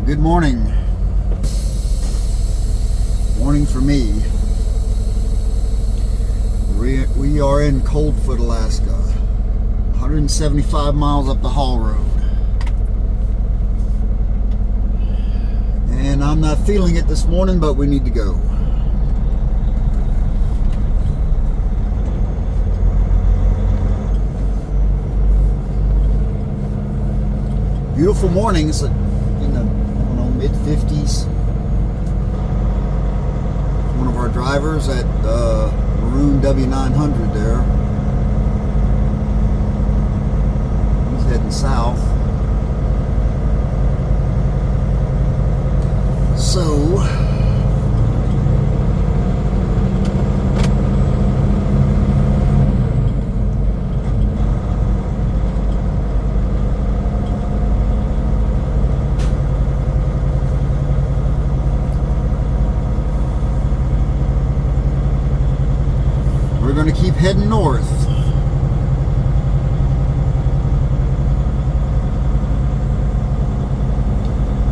Good morning. Morning for me. We are in Coldfoot, Alaska. 175 miles up the haul road. And I'm not feeling it this morning, but we need to go. Beautiful morning. It's in the mid-50s. One of our drivers at Maroon W900 there. He's heading south. So we're going to keep heading north.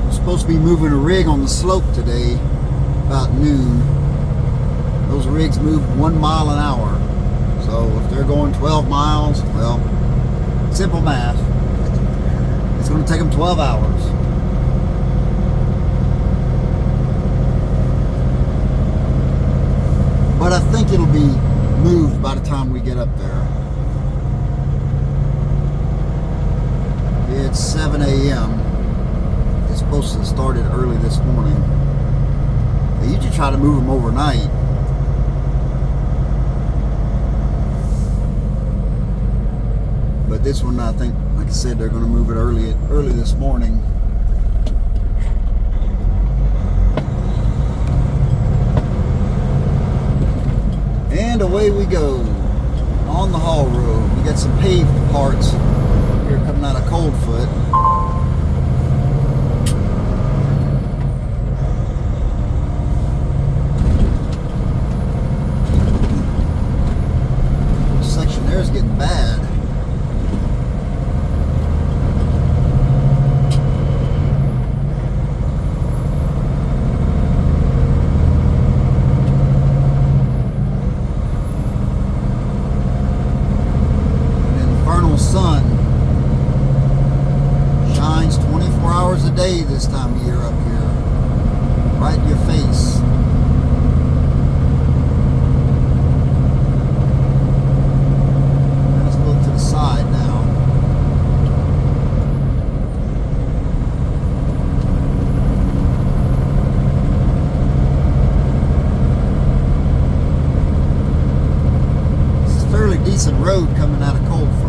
We're supposed to be moving a rig on the slope today about noon. Those rigs move 1 mile an hour. So if they're going 12 miles, well, simple math. It's going to take them 12 hours. But I think it'll be moved by the time we get up there. It's 7 a.m. It's supposed to have started early this morning. They usually try to move them overnight. But this one, I think, like I said, they're going to move it early this morning. And away we go on the haul road. We got some paved parts here coming out of Coldfoot. This section there is getting bad. Sun shines 24 hours a day this time of year up here, right in your face. Let's look to the side now. This is a fairly decent road coming out of Coldfoot.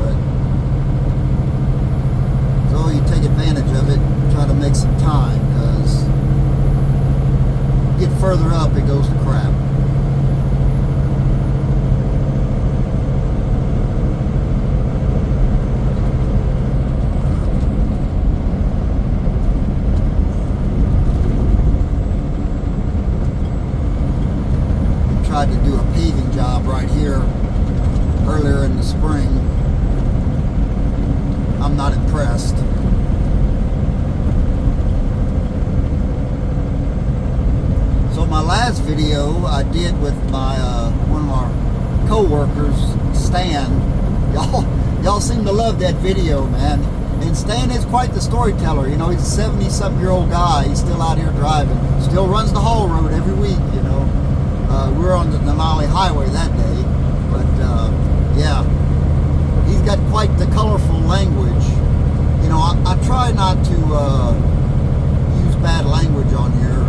You take advantage of it, try to make some time, because get further up, it goes to crap. We tried to do a paving job right here earlier in the spring. I'm not impressed. So my last video I did with my one of our co-workers, Stan. Y'all seem to love that video, man. And Stan is quite the storyteller. You know, he's a 70-something-year-old guy. He's still out here driving. Still runs the haul road every week, you know. We were on the Denali Highway that day. But, yeah. He's got quite the colorful language. You know, I try not to use bad language on here.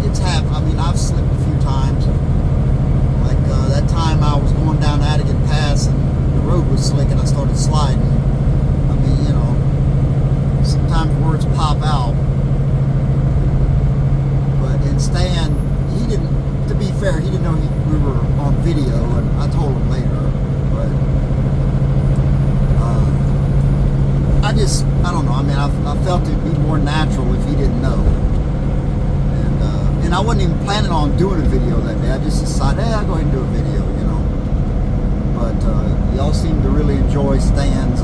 It's happened. I mean, I've slipped a few times. Like that time I was going down Adigan Pass and the road was slick and I started sliding. I mean, you know, sometimes words pop out. But in Stan, he didn't, to be fair, he didn't know we were on video, and I told him later. But I don't know. I mean, I felt it'd be more natural if he didn't know. And I wasn't even planning on doing a video that day. I just decided, hey, I'll go ahead and do a video, you know. But y'all seem to really enjoy Stan's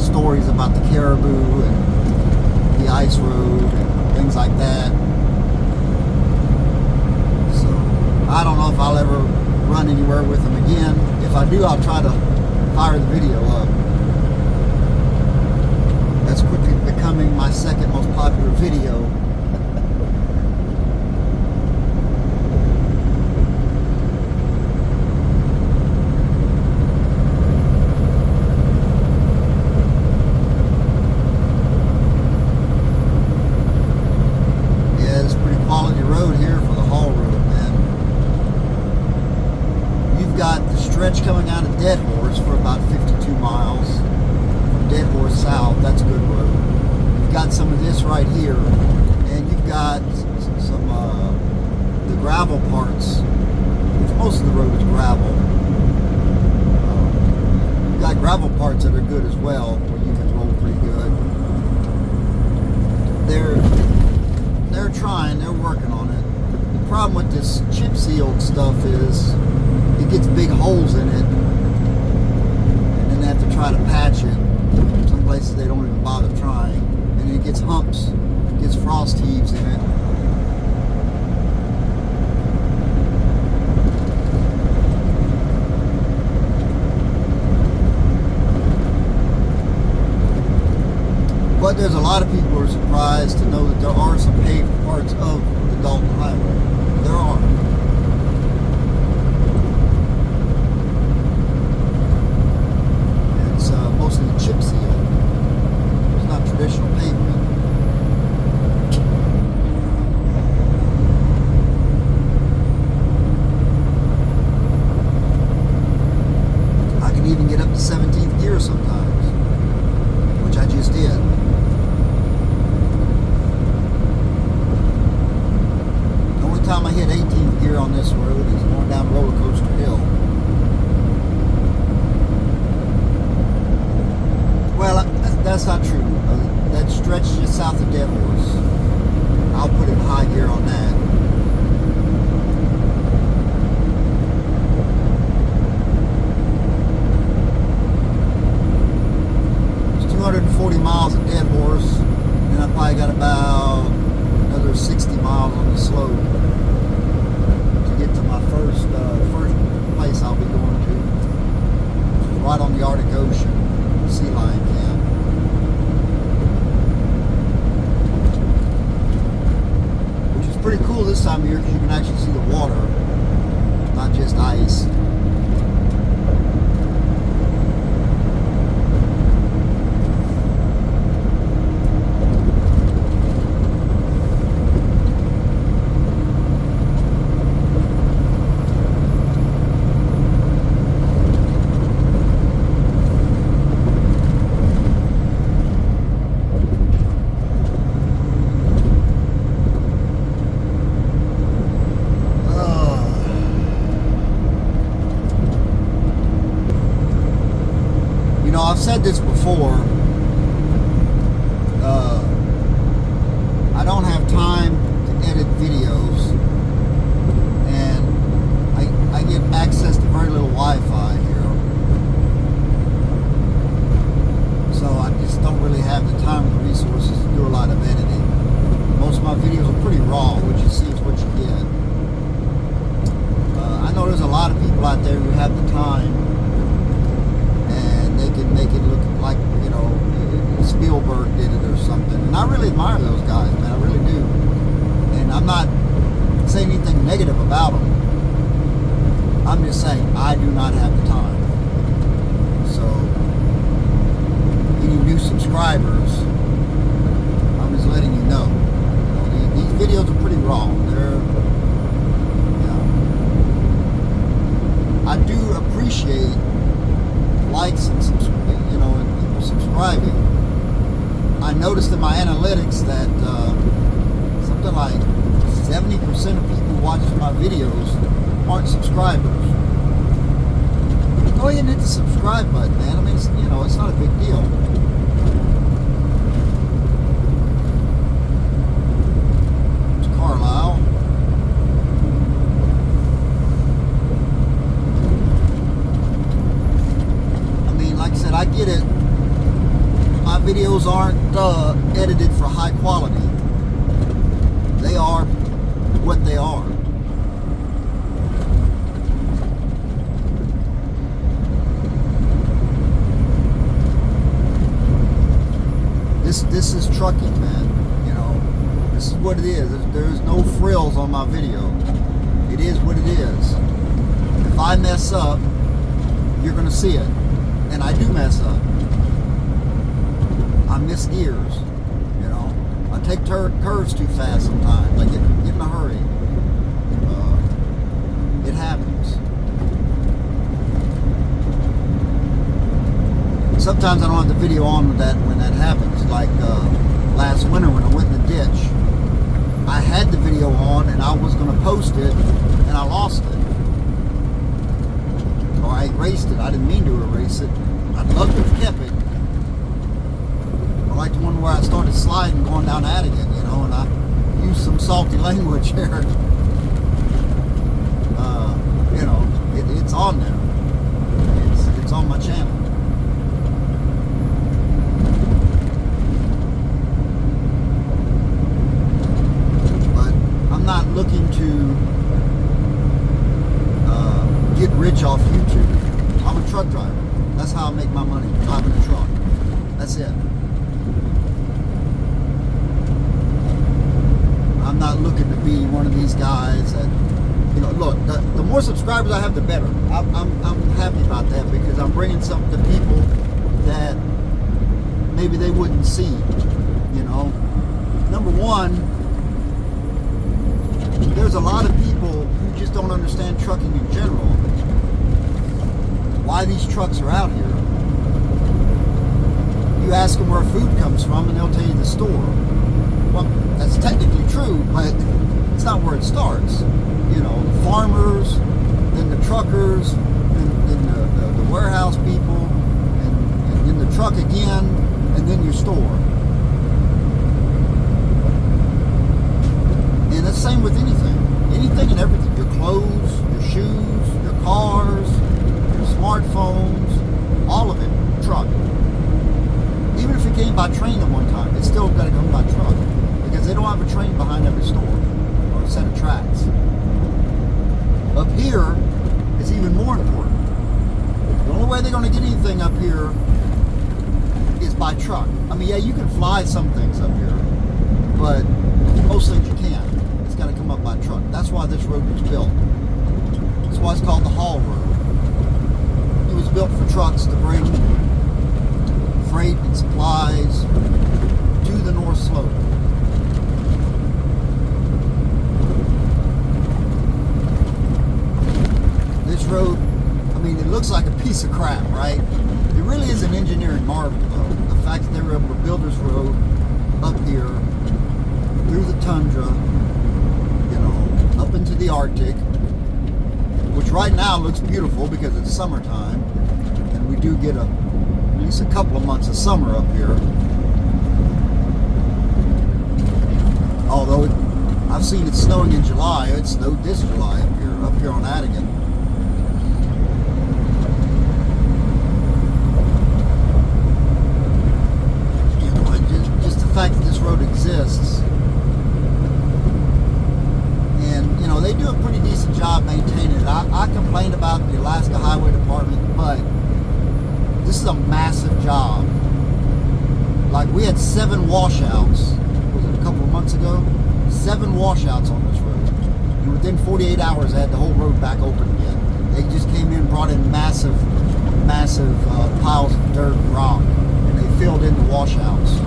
stories about the caribou and the ice road. And things like that. So I don't know if I'll ever run anywhere with them again. If I do, I'll try to fire the video up. That's quickly becoming my second most popular video. Stretch coming out of Dead Horse for about 52 miles from Dead Horse south. That's a good road. You've got some of this right here, and you've got some the gravel parts. Most of the road is gravel. You've got gravel parts that are good as well, where you can roll pretty good. They're trying. They're working on it. The problem with this chip sealed stuff is it gets big holes in it, and then they have to try to patch it. Some places they don't even bother trying, and it gets humps, it gets frost heaves in it. But there's a lot of people who are surprised to know that there are some paved parts of the Dalton Highway. There are. Mostly chip seal. It's not traditional pavement. I can even get up to 17th gear sometimes, which I just did. The only time I hit 18th gear on this road is going down Roller Coaster Hill. Well, that's not true. That stretch just south of Dead Horse, I'll put it in high gear on that. It's 240 miles at Dead Horse, and I probably got about another 60 miles on the slope to get to my first place I'll be going to, which is right on the Arctic Ocean. Sea lion camp. Which is pretty cool this time of year because you can actually see the water, not just ice. I've said this before, I don't have time to edit videos, and I get access to very little Wi-Fi here, so I just don't really have the time or the resources to do a lot of editing. Most of my videos are pretty raw. What you see is what you get. I know there's a lot of people out there who have the time, they can make it look like, you know, Spielberg did it or something. And I really admire those guys, man. I really do. And I'm not saying anything negative about them. I'm just saying I do not have the time. So, any new subscribers, I'm just letting you know. You know, these videos are pretty raw. They're, you know, I do appreciate likes and and people subscribing. I noticed in my analytics that something like 70% of people who watch my videos aren't subscribers. Go ahead and hit the subscribe button, man. I mean, it's not a big deal. It's Carlisle. I get it. My videos aren't edited for high quality. what they are. This is trucking, man. You know, this is what it is. There's no frills on my video. It is what it is. If I mess up, you're gonna see it, and I do mess up. I miss gears. You know, I take curves too fast sometimes. I get in a hurry. It happens. Sometimes I don't have the video on with that when that happens. Like last winter when I went in the ditch, I had the video on and I was going to post it, and I lost it. Or I erased it. I didn't mean to erase it. I'd love to have kept it. I like the one where I started sliding going down Adigan, you know, and I used some salty language here. You know, it's on there. It's on my channel. Not looking to get rich off YouTube. I'm a truck driver. That's how I make my money, driving a truck. That's it. I'm not looking to be one of these guys that, you know, look, the more subscribers I have, the better. I'm happy about that, because I'm bringing something to people that maybe they wouldn't see, you know. Number one, there's a lot of people who just don't understand trucking in general. Why these trucks are out here. You ask them where food comes from and they'll tell you the store. Well, that's technically true, but it's not where it starts. You know, the farmers, then the truckers, then the warehouse people, and then the truck again, and then your store. And that's the same with anything and everything. Your clothes, your shoes, your cars, your smartphones, all of it, truck. Even if it came by train at one time, it's still got to come by truck, because they don't have a train behind every store or a set of tracks. Up here, it's even more important. The only way they're going to get anything up here is by truck. I mean, yeah, you can fly some things up here, but most things you can't. It's got to come up by truck. That's why this road was built. That's why it's called the Haul Road. It was built for trucks to bring freight and supplies to the North Slope. This road, I mean, it looks like a piece of crap, right? It really is an engineering marvel, though. The fact that they were able to build this road up here through the tundra, you know, up into the Arctic, which right now looks beautiful because it's summertime, and we do get at least a couple of months of summer up here. Although I've seen it snowing in July. It snowed this July up here on Adigan. You know, just the fact that this road exists. You know, they do a pretty decent job maintaining it. I complained about the Alaska Highway Department, but this is a massive job. Like, we had 7 washouts, was it a couple of months ago? 7 washouts on this road. And within 48 hours, they had the whole road back open again. They just came in, brought in massive piles of dirt and rock, and they filled in the washouts.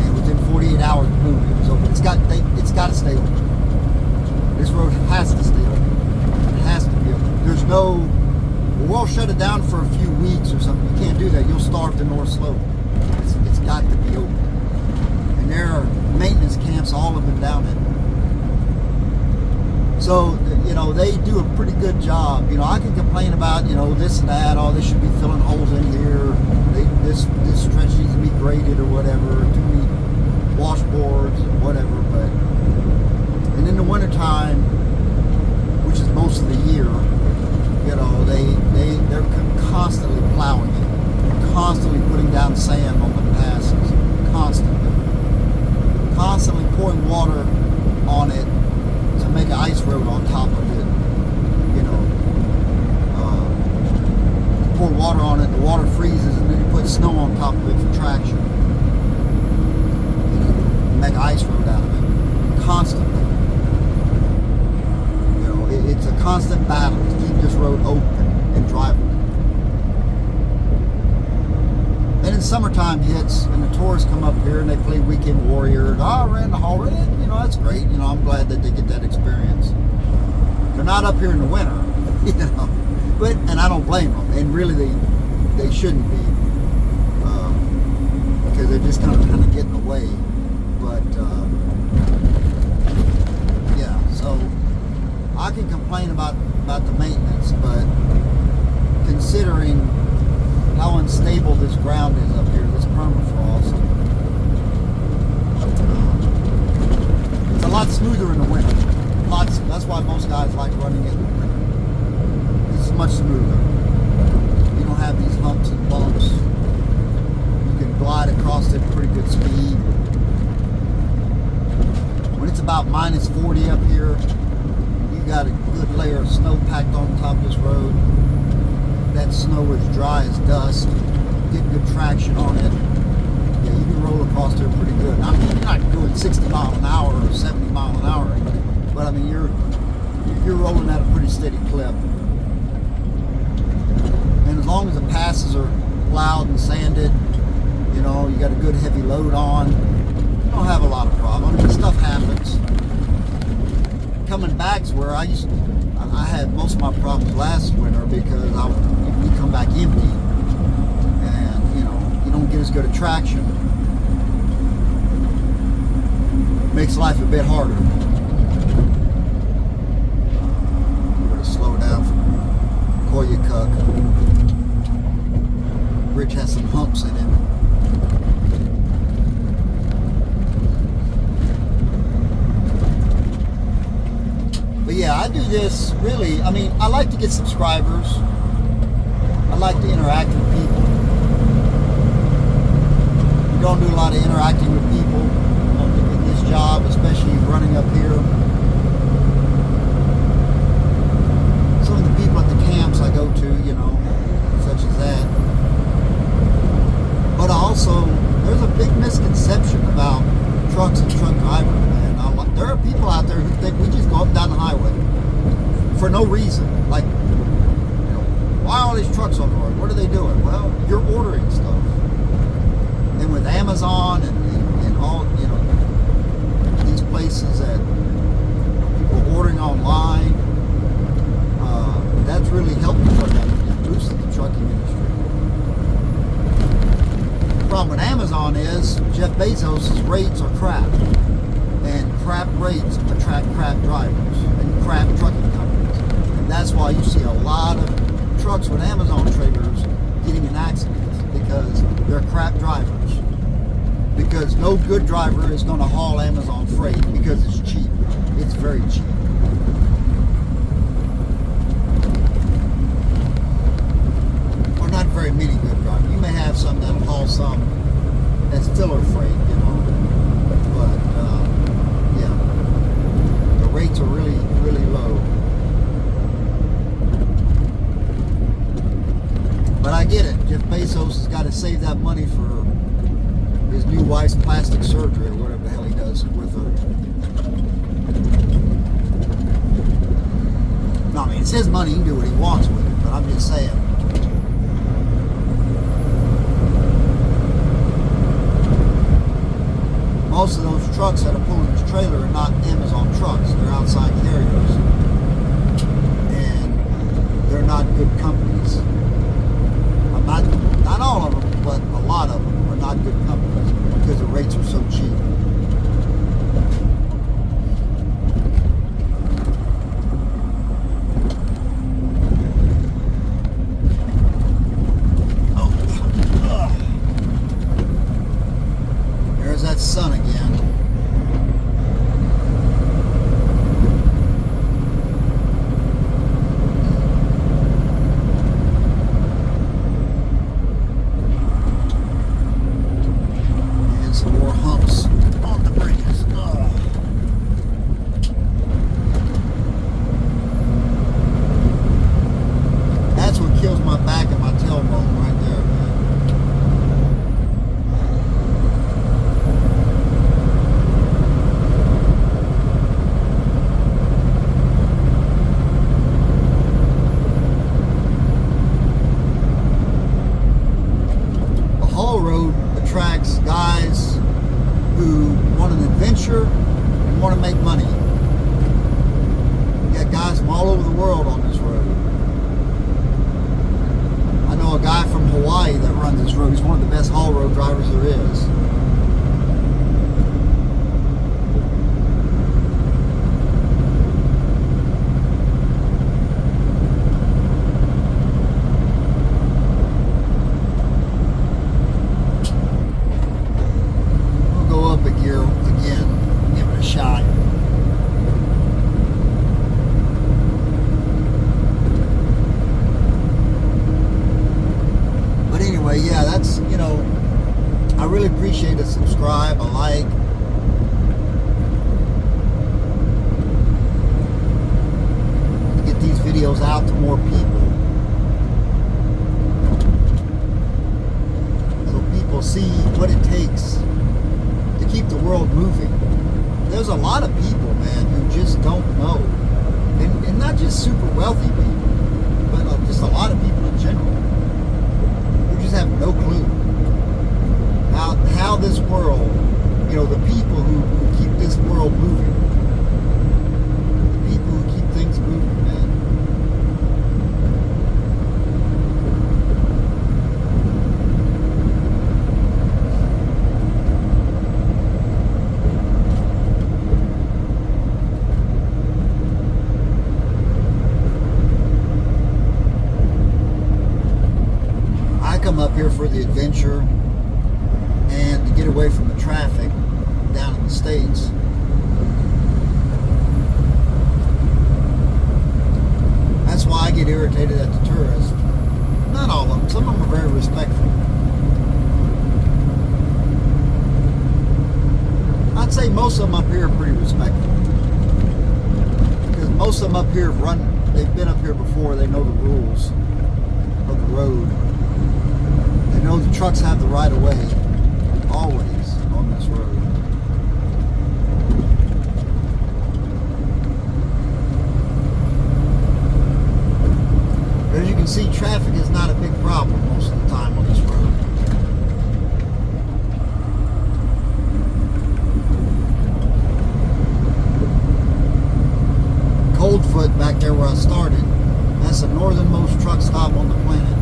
And within 48 hours, boom, it was open. It's got to stay open. This road has to stay open. It has to be open. There's no, well, we'll shut it down for a few weeks or something. You can't do that. You'll starve the North Slope. It's got to be open. And there are maintenance camps all up and down it. So, you know, they do a pretty good job. You know, I can complain about, you know, this and that. Oh, they should be filling holes in here. This stretch needs to be graded or whatever. Too many washboards or whatever. But, and in the wintertime, which is most of the year, you know, they're constantly plowing it, constantly putting down sand on the passes, constantly pouring water on on it to make an ice road on top of it. You know, you pour water on it, the water freezes, and then you put snow on top of it for traction. You know, make an ice road out of it constantly. You know, it's a constant battle to keep this road open and drivable. And then summertime hits, and the tourists come up here and they play Weekend Warrior. I ran the hall, you know, that's great. You know, I'm glad that they get that experience. They're not up here in the winter, you know, and I don't blame them. And really, they shouldn't be, because they're just kind of getting away. But yeah, so I can complain about the maintenance, but considering how unstable this ground is up here, this permafrost, it's a lot smoother in the winter. That's why most guys like running it in the winter. It's much smoother. You don't have these humps and bumps. You can glide across it at pretty good speed. When it's about minus 40 up here, you got a good layer of snow packed on top of this road. That snow is dry as dust. Get good traction on it. Yeah, you can roll across there pretty good. I mean, you're not doing 60 miles an hour or 70 miles an hour, but I mean, you're rolling at a pretty steady clip. And as long as the passes are plowed and sanded, you know, you got a good heavy load on, you don't have a lot of problems. I mean, stuff happens. Coming back's where I had most of my problems last winter because we come back empty, and you know, you don't get as good a traction. Makes life a bit harder. We're going to slow down from Coldfoot. Bridge has some humps in it. But yeah, I do this really, I mean, I like to get subscribers. I like to interact with people. You don't do a lot of interacting with people in this job, especially running up here. Some of the people at the camps I go to, you know, such as that. But also, there's a big misconception about trucks and truck drivers, man. There are people out there who think we just go up and down the highway for no reason. Like, you know, why are all these trucks on the road? What are they doing? Well, you're ordering stuff. And with Amazon and all, you know, these places that people are ordering online, that's really helped the truck industry, boosted the trucking industry. The problem with Amazon is Jeff Bezos' rates are crap. And crap rates attract crap drivers and crap trucking companies. And that's why you see a lot of trucks with Amazon trailers getting in accidents, because they're crap drivers. Because no good driver is going to haul Amazon freight because it's cheap. It's very cheap. Or not very many good drivers. You may have some that'll haul some that's filler freight, you know. But rates are really, really low. But I get it. Jeff Bezos has got to save that money for his new wife's plastic surgery or whatever the hell he does with her. No, I mean, it's his money. He can do what he wants with it. But I'm just saying. Most of those trucks that are pulling this trailer are not Amazon trucks. They're outside carriers. And they're not good companies. Not all of them, but a lot of them are not good companies because the rates are so cheap. There's that sun again. And some more humps. want an adventure and want to make money. You got guys from all over the world on this road. I know a guy from Hawaii that runs this road. He's one of the best haul road drivers there is. Yeah, that's, you know, I really appreciate a subscribe, a like. Get these videos out to more people, so people see what it takes to keep the world moving. There's a lot of people, man, who just don't know, and not just super wealthy people, but just a lot of people in general. Just have no clue how this world, you know, the people who keep this world moving, the people who keep things moving, man. Come up here for the adventure and to get away from the traffic down in the States. That's why I get irritated at the tourists. Not all of them. Some of them are very respectful. I'd say most of them up here are pretty respectful, because most of them up here they've been up here before. They know the rules of the road. They know the trucks have the right of way, always, on this road. As you can see, traffic is not a big problem most of the time on this road. Coldfoot, back there where I started, that's the northernmost truck stop on the planet.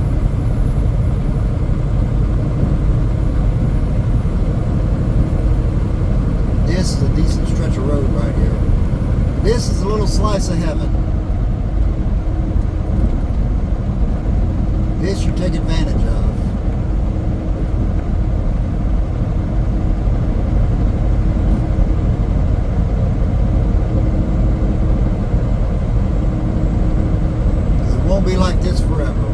This is a decent stretch of road right here. This is a little slice of heaven. This you take advantage of. It won't be like this forever.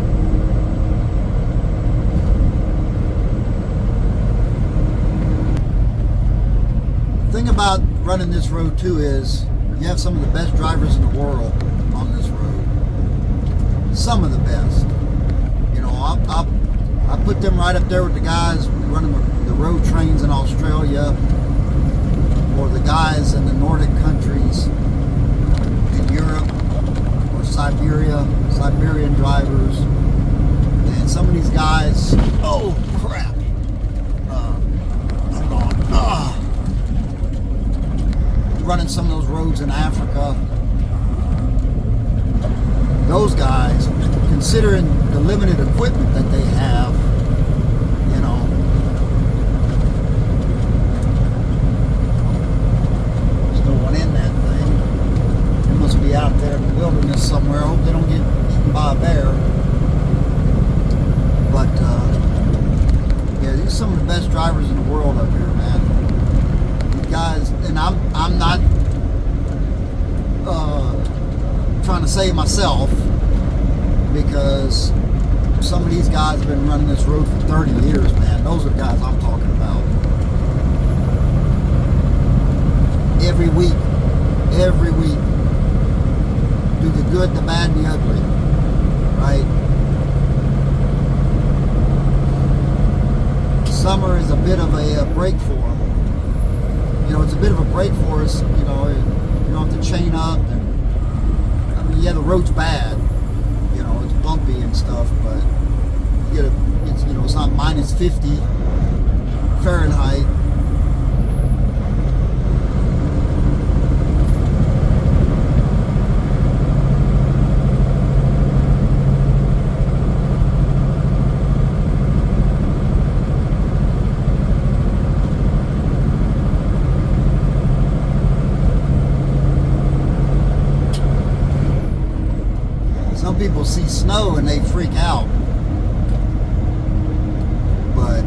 The thing about running this road too is you have some of the best drivers in the world on this road. Some of the best. You know, I put them right up there with the guys running the road trains in Australia, or the guys in the Nordic countries in Europe, or Siberian drivers. And some of these guys, oh crap, I'm gone. Running some of those roads in Africa. Those guys, considering the limited equipment that they have, you know, there's no one in that thing. They must be out there in the wilderness somewhere. I hope they don't get eaten by a bear. But yeah, these are some of the best drivers in the world up here, man. Guys, and I'm not trying to save myself, because some of these guys have been running this road for 30 years, man. Those are the guys I'm talking about. Every week, do the good, the bad, and the ugly, right? Summer is a bit of a break for them. You know, it's a bit of a break for us. You know, you don't have to chain up, and I mean, yeah, the road's bad. You know, it's bumpy and stuff, but you get it's, you know, it's not minus 50 Fahrenheit. people see snow and they freak out, but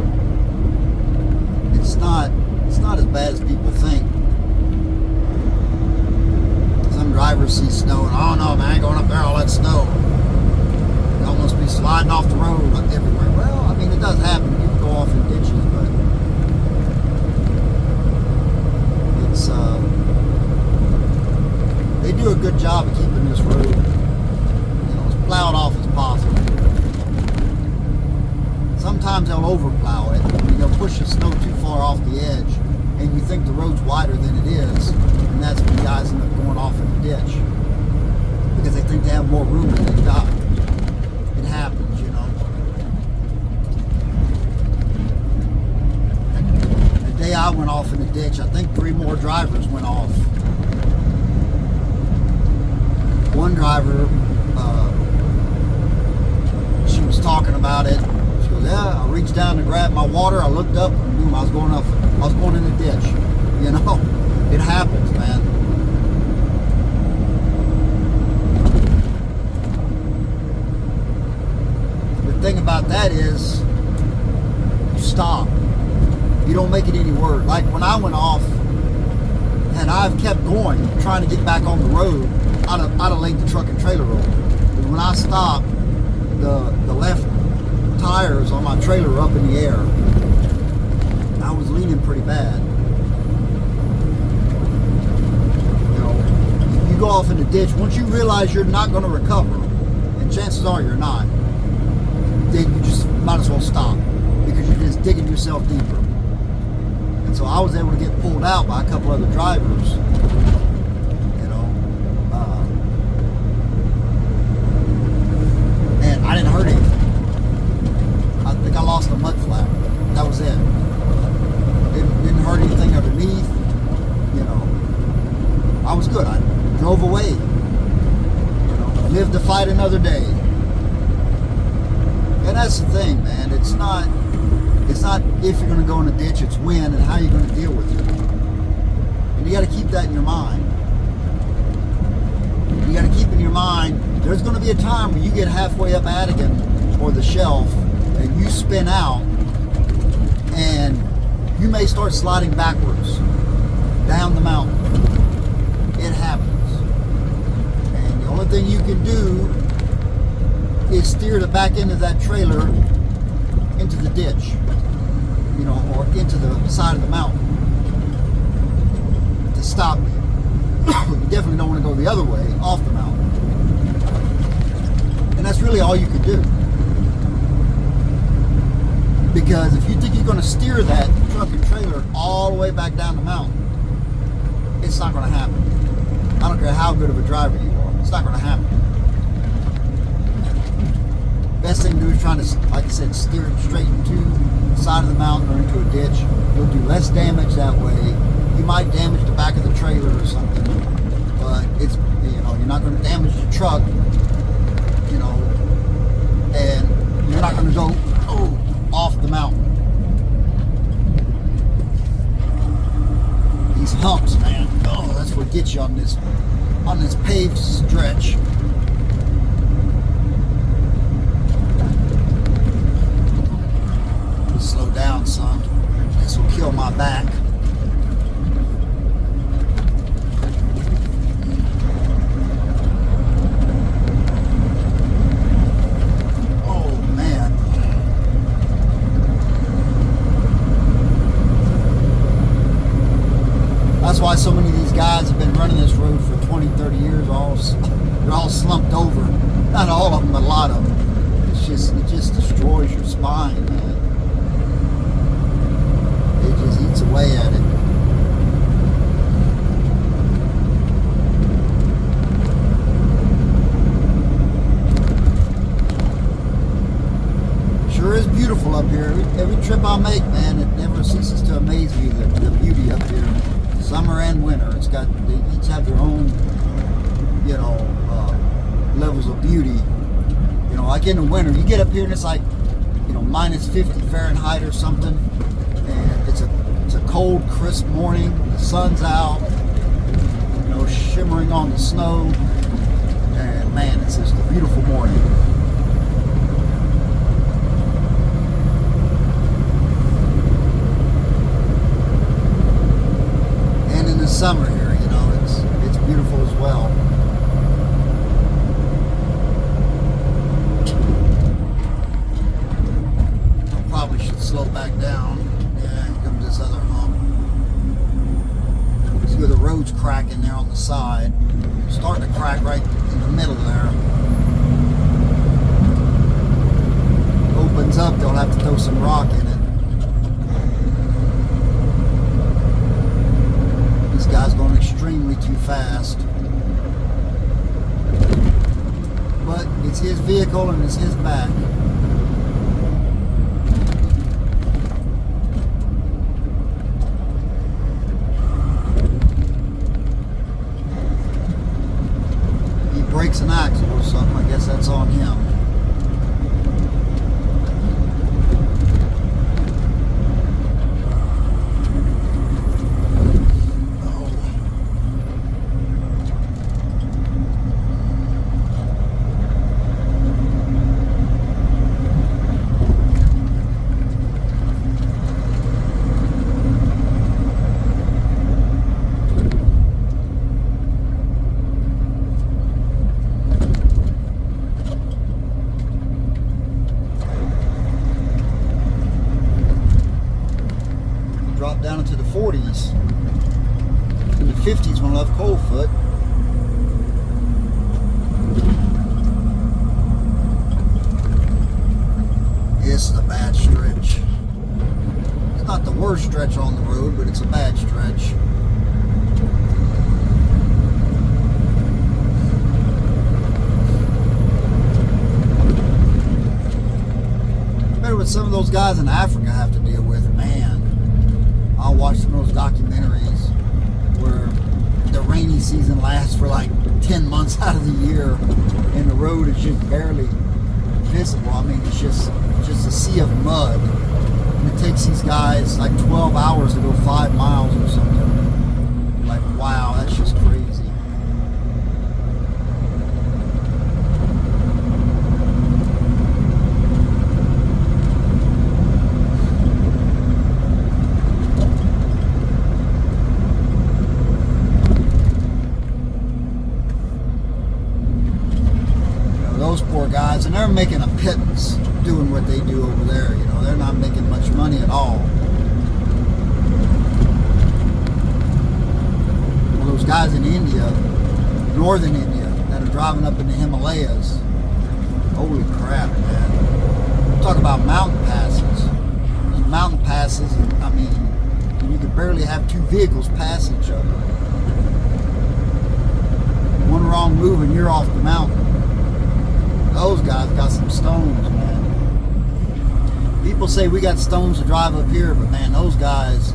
it's not as bad as people think. Some drivers see snow and, oh no, man, I ain't going up there, all that snow. You almost be sliding off the road everywhere. Well, I mean, it does happen. People go off in ditches, but it's they do a good job of keeping this road, you know, as plowed off as possible. Sometimes they'll overplow it. I mean, they'll push the snow too far off the edge, and you think the road's wider than it is, and that's when guys end up going off in the ditch because they think they have more room than they've got. It happens, you know. The day I went off in the ditch, I think 3 more drivers went off. One driver, she was talking about it. She goes, yeah, I reached down to grab my water. I looked up, and boom, I was going in the ditch. You know, it happens, man. The thing about that is, you stop. You don't make it any worse. Like when I went off, and I've kept going, trying to get back on the road, I'd have laid the truck and trailer over. But when I stopped, the left tires on my trailer were up in the air. I was leaning pretty bad. You know, you go off in the ditch, once you realize you're not going to recover, and chances are you're not, then you just might as well stop because you're just digging yourself deeper. And so I was able to get pulled out by a couple other drivers. I didn't hurt anything. I think I lost a mud flap. That was it. Didn't hurt anything underneath. You know, I was good. I drove away. You know, lived to fight another day. And that's the thing, man. It's not if you're going to go in a ditch. It's when and how you're going to deal with it. And you got to keep that in your mind. You got to keep in your mind, there's going to be a time when you get halfway up Adigan or the shelf and you spin out and you may start sliding backwards down the mountain. It happens. And the only thing you can do is steer the back end of that trailer into the ditch, you know, or into the side of the mountain to stop you. You definitely don't want to go the other way, off the mountain. And that's really all you can do. Because if you think you're going to steer that truck and trailer all the way back down the mountain, it's not going to happen. I don't care how good of a driver you are. It's not going to happen. Best thing to do is trying to, like I said, steer it straight into the side of the mountain or into a ditch. You'll do less damage that way. You might damage the back of the trailer or something, but it's, you know, you're not going to damage the truck, you know, and you're not going to go off the mountain. These humps, man, that's what gets you on this paved stretch. Slow down, son. This will kill my back. That's why so many of these guys have been running this road for 20, 30 years. They're all slumped over. Not all of them, but a lot of them. It just destroys your spine, man. It just eats away at it. Sure is beautiful up here. Every trip I make, man, it never ceases to amaze me, the beauty up here. Summer and winter. They each have their own, you know, levels of beauty. You know, like in the winter, you get up here and it's like, you know, minus 50 Fahrenheit or something, and it's a cold, crisp morning. The sun's out, you know, shimmering on the snow. And man, it's just a beautiful morning. And in the summer here, you know, it's beautiful as well. I probably should slow back down. Yeah, here comes this other hump. See where the road's cracking there on the side. Starting to crack right in the middle there. Opens up, they'll have to throw some rock in it. This guy's going extremely too fast. But it's his vehicle and it's his back. Breaks an axle or something, I guess that's on him. Drop down into the 40s. In the 50s when I left Coldfoot. This is a bad stretch. It's not the worst stretch on the road, but it's a bad stretch. Better what some of those guys in Africa have to deal with, man. I'll watch some of those documentaries where the rainy season lasts for like 10 months out of the year and the road is just barely visible. I mean, it's just a sea of mud. And it takes these guys like 12 hours to go 5 miles or something. Like, wow, that's just crazy. Those poor guys, and they're making a pittance doing what they do over there. You know, they're not making much money at all. Well, those guys in India, northern India, that are driving up in the Himalayas, holy crap, man. Talk about mountain passes. These mountain passes, I mean, you could barely have two vehicles pass each other. One wrong move and you're off the mountain. Those guys got some stones, man. People say we got stones to drive up here, but man, those guys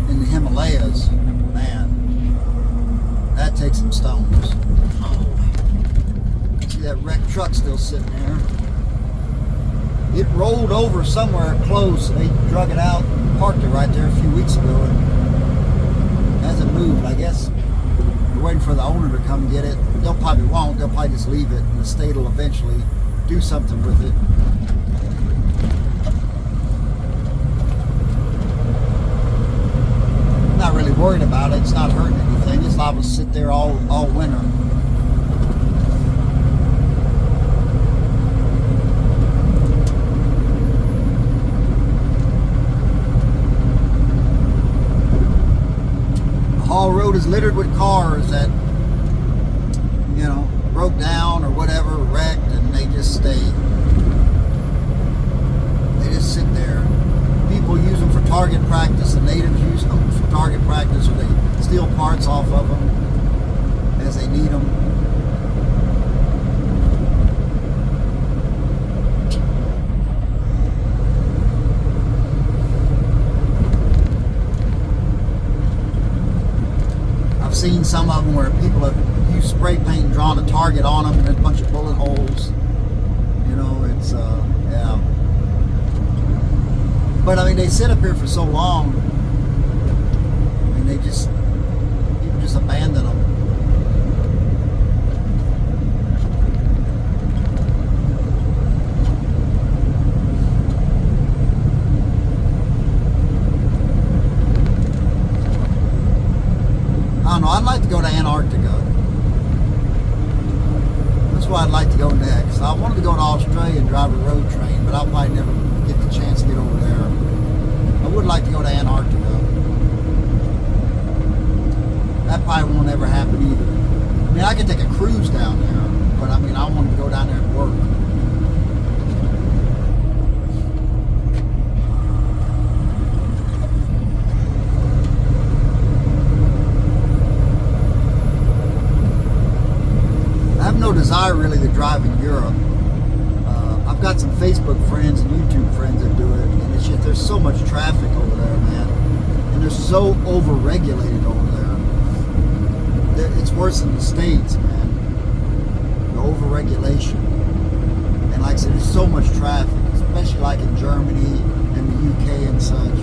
in the Himalayas, man, that takes some stones. See that wrecked truck still sitting there? It rolled over somewhere close. They drug it out and parked it right there a few weeks ago and hasn't moved. I guess we're waiting for the owner to come get it. They'll probably won't. They'll probably just leave it, and the state will eventually do something with it. I'm not really worried about it. It's not hurting anything. It's liable to sit there all winter. The Hall Road is littered with cars that, you know, broke down or whatever, wrecked, and they just stay. They just sit there. People use them for target practice. The natives use them for target practice, or they steal parts off of them as they need them. I've seen some of them where people have used spray paint and drawn a target on them and a bunch of bullet holes. You know, it's, yeah. But I mean, they sit up here for so long. I mean, people just abandon them. I don't know, I'd like to go to Antarctica. That's where I'd like to go next. I wanted to go to Australia and drive a road train, but I'll probably never get the chance to get over there. I would like to go to Antarctica. That probably won't ever happen either. I mean, I could take a cruise down there, but I mean, I want to go down there and work. I have no desire really to drive in Europe. I've got some Facebook friends and YouTube friends that do it, and it's just, there's so much traffic over there, man. And they're so over-regulated over there. It's worse than the States, man. The over-regulation. And like I said, there's so much traffic, especially like in Germany and the UK and such.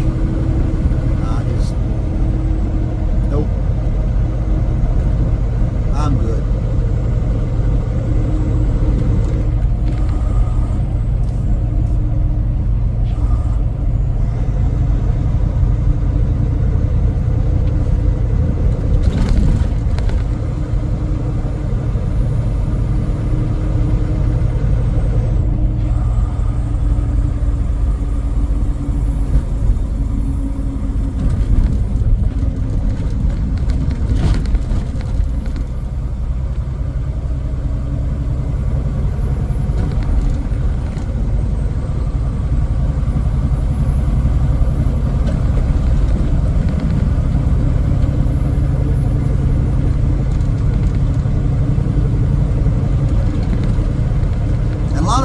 Just, nope. I'm good.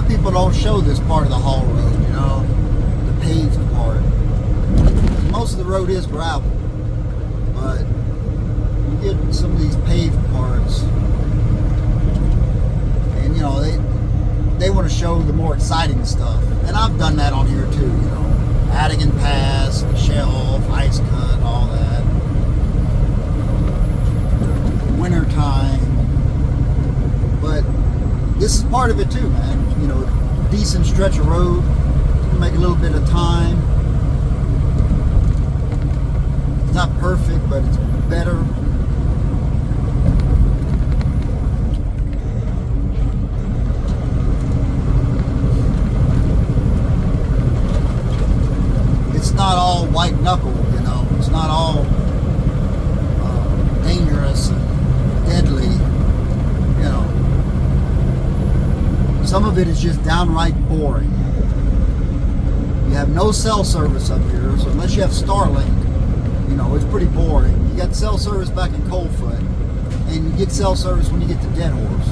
People don't show this part of the haul road, you know, the paved part. Most of the road is gravel, but you get some of these paved parts, and you know, they want to show the more exciting stuff. And I've done that on here too, you know, Adigan Pass, the Shelf, Ice Cut, all that. Winter time, but this is part of it too, man. You know, decent stretch of road, make a little bit of time. It's not perfect, but it's better. It's not all white knuckle, you know. It's not all dangerous and deadly, you know. Some of it is just downright boring. You have no cell service up here, so unless you have Starlink, you know, it's pretty boring. You got cell service back in Coldfoot, and you get cell service when you get to Dead Horse.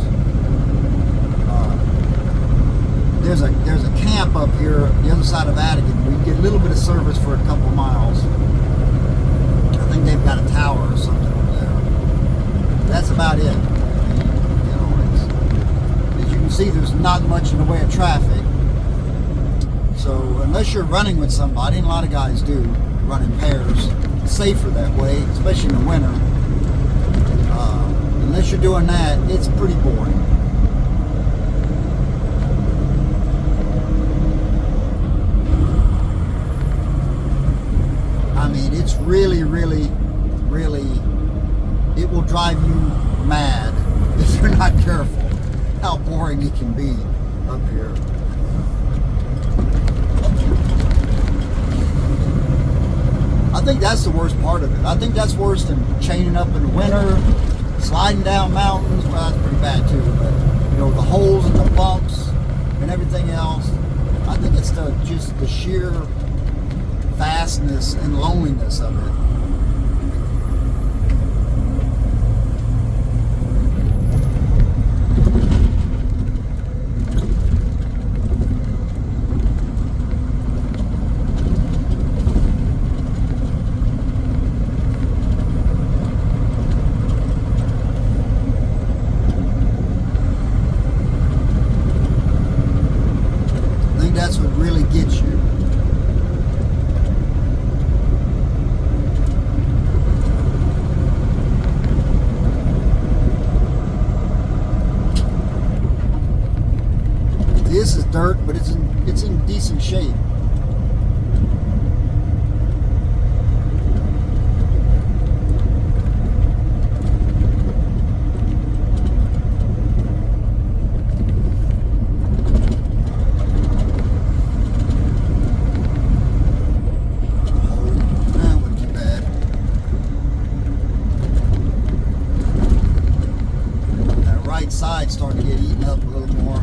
There's a camp up here, the other side of Adigan, where you get a little bit of service for a couple of miles. I think they've got a tower or something over there. That's about it. See, there's not much in the way of traffic, so unless you're running with somebody, and a lot of guys do run in pairs, it's safer that way, especially in the winter. Unless you're doing that, it's pretty boring. I mean, it's really, really, really, it will drive you mad if you're not careful. How boring it can be up here. I think that's the worst part of it. I think that's worse than chaining up in the winter, sliding down mountains. Well, that's pretty bad too, but you know, the holes and the bumps and everything else. I think it's just the sheer vastness and loneliness of it. That's what really gets you. This is dirt, but it's in decent shape. side's starting to get eaten up a little more.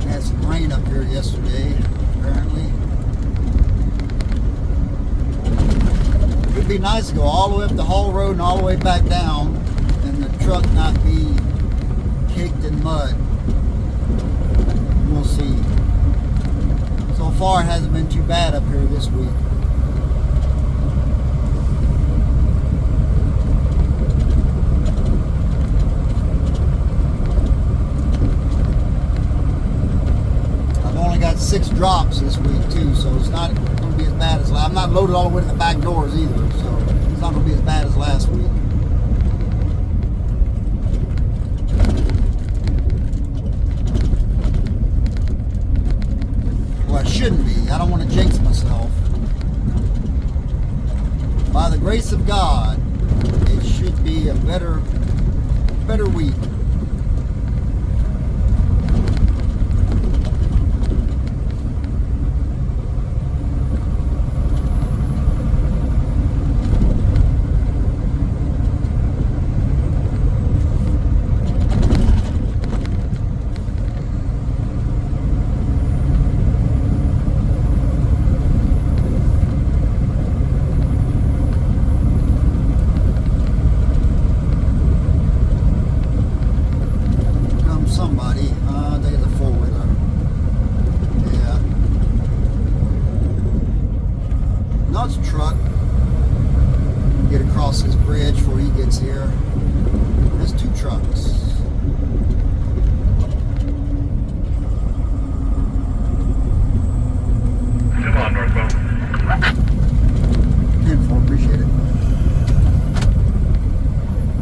Had some rain up here yesterday, apparently. It'd be nice to go all the way up the whole road and all the way back down and the truck not be caked in mud. We'll see. So far it hasn't been too bad up here this week. I've only got 6 drops this week too, so it's not going to be as bad as last. I'm not loaded all the way to the back doors either, so it's not going to be as bad as last week. Well, it shouldn't be. I don't want to jinx myself. By the grace of God, it should be a better week. Somebody, I think it's a 4-wheeler. Yeah. No, it's a truck. Get across this bridge before he gets here. There's 2 trucks. Come on, northbound. 10-4, appreciate it.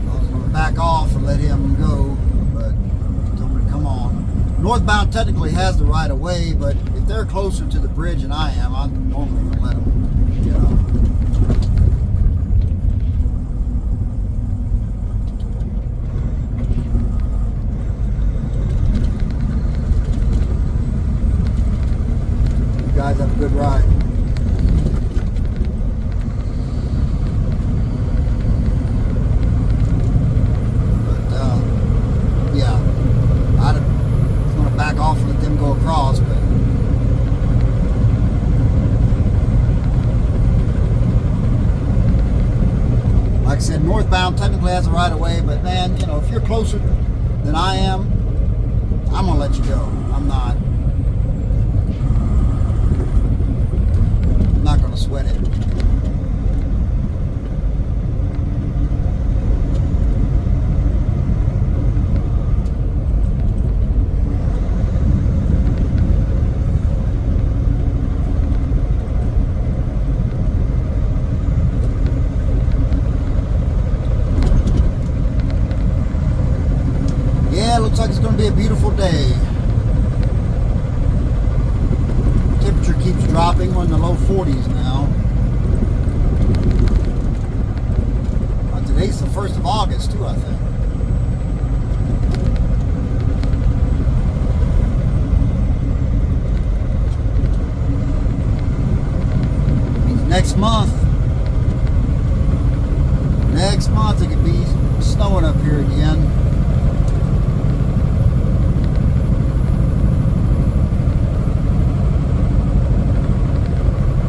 I was going to back off and let him go. Northbound technically has the right of way, but if they're closer to the bridge than I am, I'm normally going to let them get on. You guys have a good ride. Back off and let them go across, but like I said, northbound technically has the right of way, but man, you know, if you're closer than I am, I'm gonna let you go. I'm not gonna sweat it. Looks like it's going to be a beautiful day. Temperature keeps dropping. We're in the low 40s now. Today's the 1st of August too, I think. Means next month it could be snowing up here again.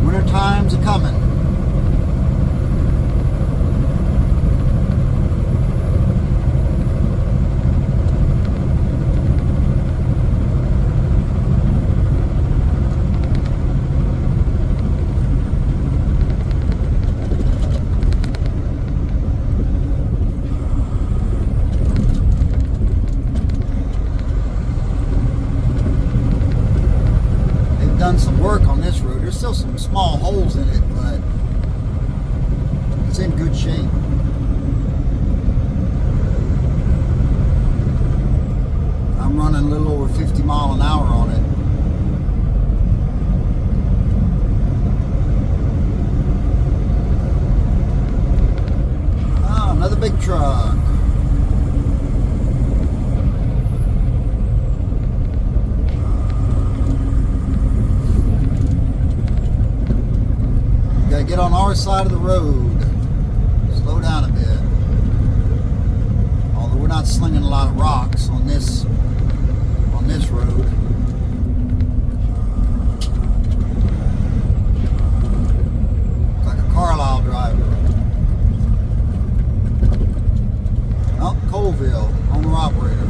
Winter times are coming. Done some work on this road. There's still some small holes in it, but it's in good shape. I'm running a little over 50 miles an hour on it. Oh, another big truck. Get on our side of the road. Slow down a bit. Although we're not slinging a lot of rocks on this road. It's like a Carlisle driver. Oh, Colville, owner operator.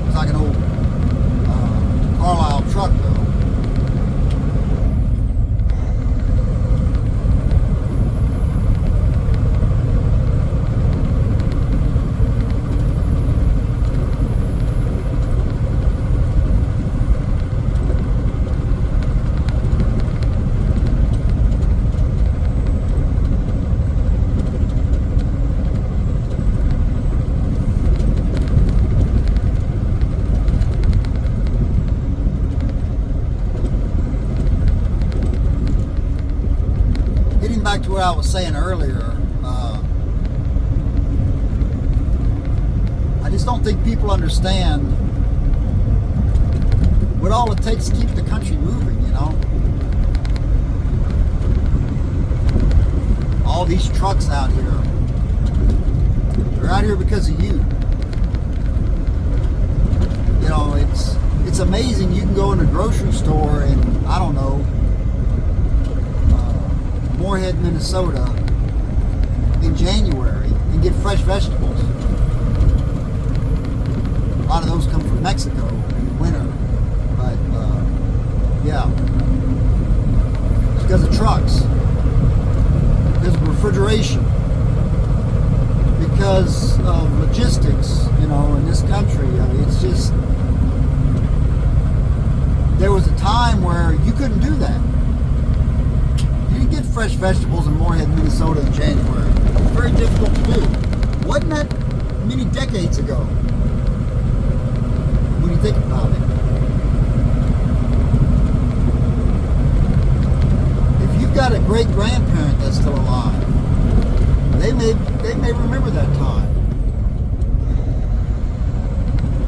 It's like an old Carlisle truck though. Back to what I was saying earlier, I just don't think people understand what all it takes to keep the country moving, you know? All these trucks out here, they're out here because of you. You know, it's amazing. You can go in a grocery store and, I don't know, Moorhead, Minnesota in January and get fresh vegetables. A lot of those come from Mexico in the winter, but yeah, it's because of trucks, because of refrigeration, because of logistics, you know, in this country. I mean, it's just, there was a time where you couldn't do that. You get fresh vegetables in Moorhead, Minnesota in January. It's very difficult to do. Wasn't that many decades ago when you think about it? If you've got a great grandparent that's still alive, they may remember that time.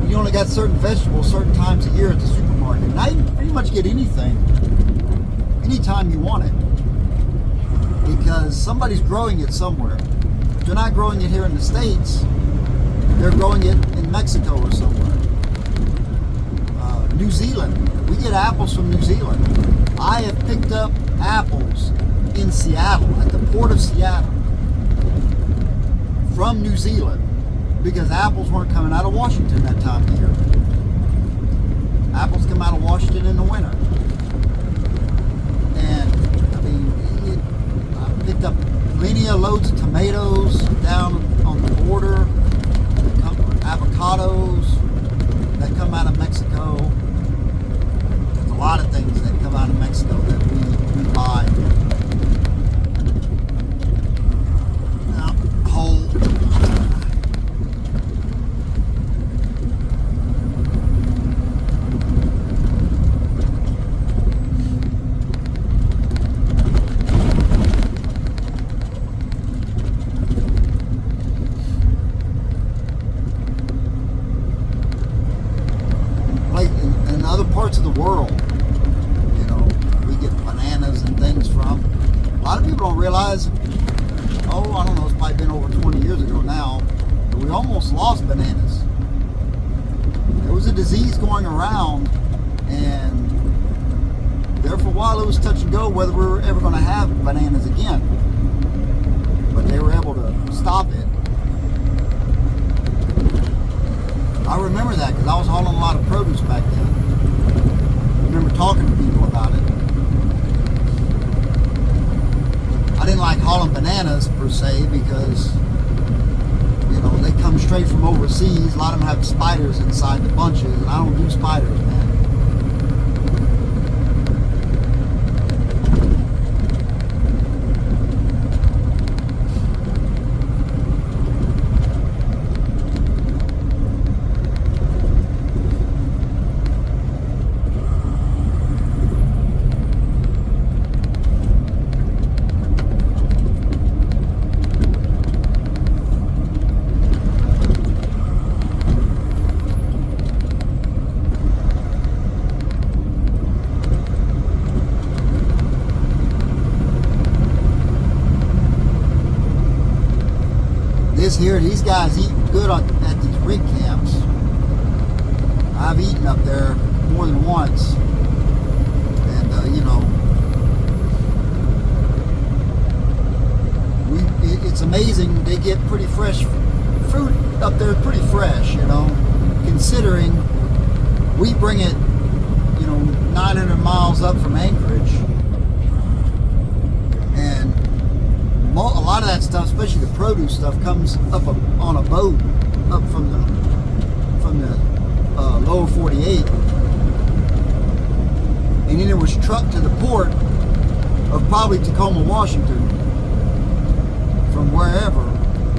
You only got certain vegetables certain times a year at the supermarket. Now you can pretty much get anything anytime you want it, because somebody's growing it somewhere. If they're not growing it here in the States, they're growing it in Mexico or somewhere. New Zealand. We get apples from New Zealand. I have picked up apples in Seattle, at the port of Seattle, from New Zealand, because apples weren't coming out of Washington that time of year. Apples come out of Washington in the winter. And I mean, I picked up plenty of loads of tomatoes down on the border, avocados that come out of Mexico. There's a lot of things that come out of Mexico that we buy. Now, whole. In other parts of the world, you know, we get bananas and things from. A lot of people don't realize, I don't know, it's probably been over 20 years ago now, but we almost lost bananas. There was a disease going around, and there for a while it was touch and go whether we were ever going to have bananas again. But they were able to stop it. I remember that because I was hauling a lot of produce back then. I remember talking to people about it. I didn't like hauling bananas per se because, you know, they come straight from overseas. A lot of them have spiders inside the bunches, and I don't do spiders, man. these guys eat good at these rig camps. I've eaten up there more than once, and you know, it's amazing. They get pretty fresh fruit up there, pretty fresh, you know, considering we bring it, you know, 900 miles up from Anchorage, and a lot of that stuff, especially the produce stuff, comes up on a boat up from the lower 48, and then it was trucked to the port of probably Tacoma, Washington, from wherever,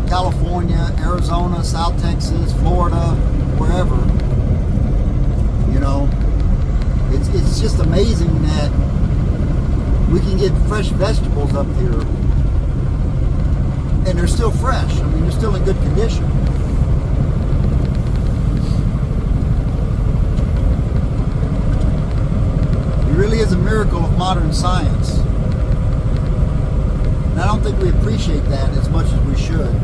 California, Arizona, South Texas, Florida, wherever. You know, it's just amazing that we can get fresh vegetables up here, and they're still fresh. I mean, they're still in good condition. It really is a miracle of modern science. And I don't think we appreciate that as much as we should.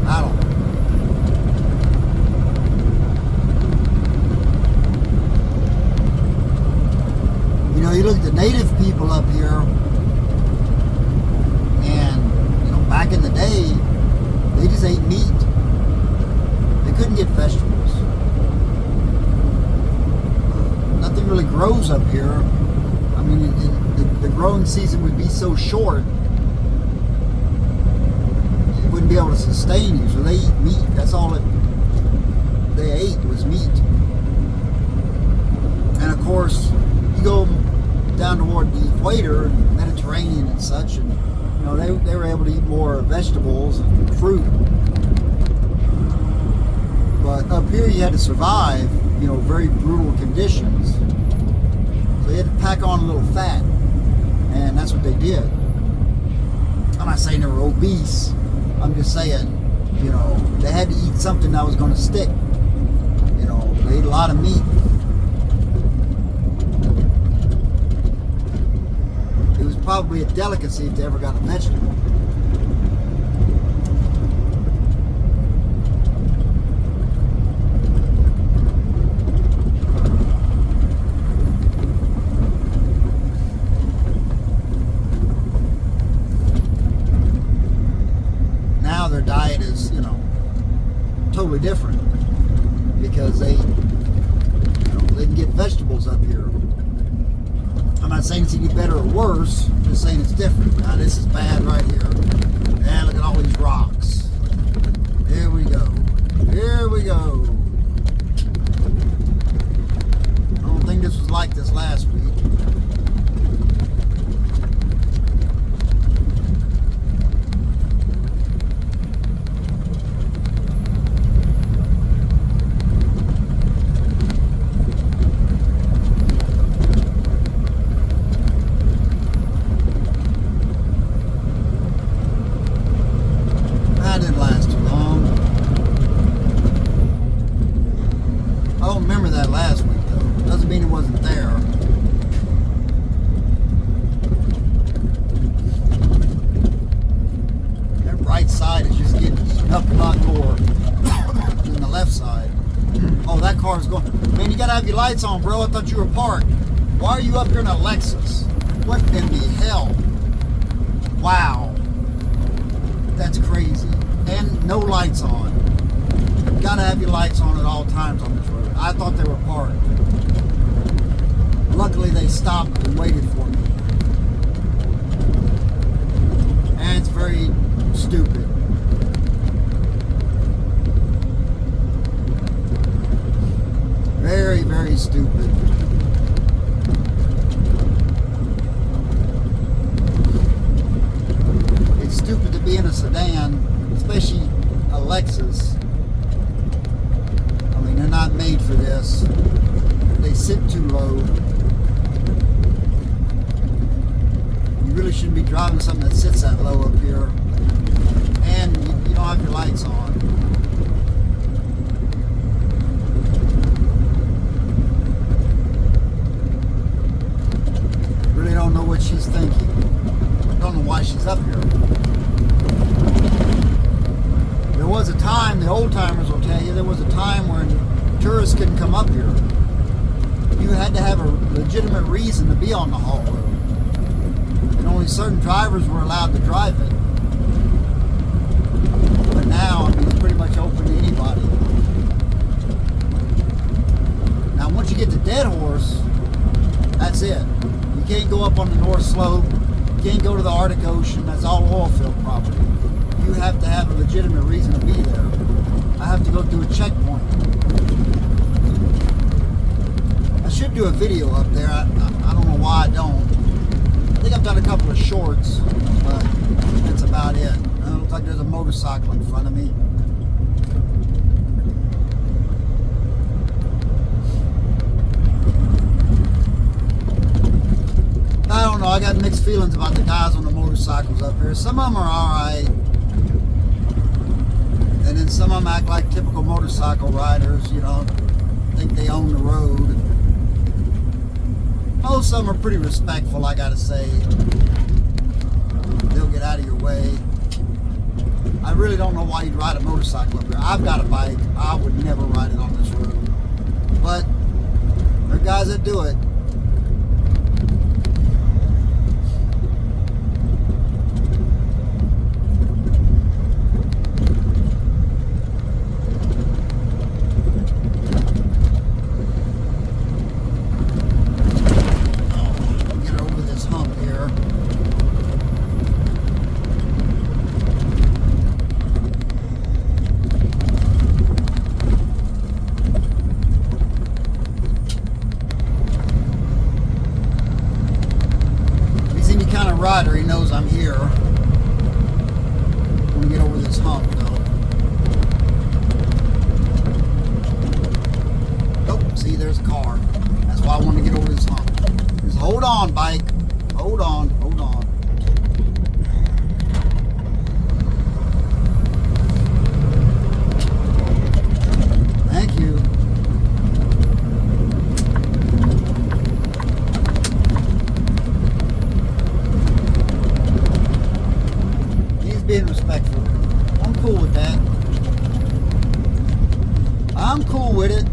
I don't know. You know, you look at the native people up here, and, you know, back in the day, they just ate meat. They couldn't get vegetables. Nothing really grows up here. I mean, the growing season would be so short, it wouldn't be able to sustain you. So they eat meat. That's all they ate was meat. And of course, you go down toward the equator, Mediterranean and such, and you know they were able to eat more vegetables and fruit. But up here, you had to survive, you know, very brutal conditions. So they had to pack on a little fat, and that's what they did. I'm not saying they were obese. I'm just saying, you know, they had to eat something that was going to stick. You know, they ate a lot of meat. It was probably a delicacy if they ever got a vegetable. Their diet is, you know, totally different because they can get vegetables up here. I'm not saying it's any better or worse, I'm just saying it's different. Now this is bad right here. And look at all these rocks. Here we go. Here we go. I don't think this was like this last week. Side is just getting eaten up a lot more than the left side. Oh, that car is going. Man, you gotta have your lights on, bro. I thought you were parked. Why are you up here in a Lexus? What in the hell? Wow. That's crazy. And no lights on. You gotta have your lights on at all times on this road. I thought they were parked. Luckily, they stopped and waited for me. And it's very stupid. Very, very stupid. It's stupid to be in a sedan, especially a Lexus. I mean, they're not made for this. They sit too low. You really shouldn't be driving something that sits that low up here. And you don't have your lights on. Really don't know what she's thinking. Don't know why she's was a time, the old timers will tell you, there was a time when tourists couldn't come up here. You had to have a legitimate reason to be on the haul road. And only certain drivers were allowed to drive it. But now, I mean, it's pretty much open to anybody. Now, once you get to Dead Horse, that's it. You can't go up on the North Slope. You can't go to the Arctic Ocean. That's all oil field property. You have to have a legitimate reason to be there. I have to go through a checkpoint. I should do a video up there. I don't know why I don't. I think I've done a couple of shorts, but that's about it. It looks like there's a motorcycle in front of me. I don't know. I got mixed feelings about the guys on the motorcycles up here. Some of them are alright. And then some of them act like typical motorcycle riders, you know, think they own the road. Most of them are pretty respectful, I gotta say. They'll get out of your way. I really don't know why you'd ride a motorcycle up here. I've got a bike. I would never ride it on this road. But there are guys that do it. Rider, he knows I'm here. I'm gonna get over this hump though. Oh, see, there's a car. That's why I want to get over this hump. Just hold on, bike. Hold on, hold on. Thank you. Being respectful. I'm cool with that. I'm cool with it.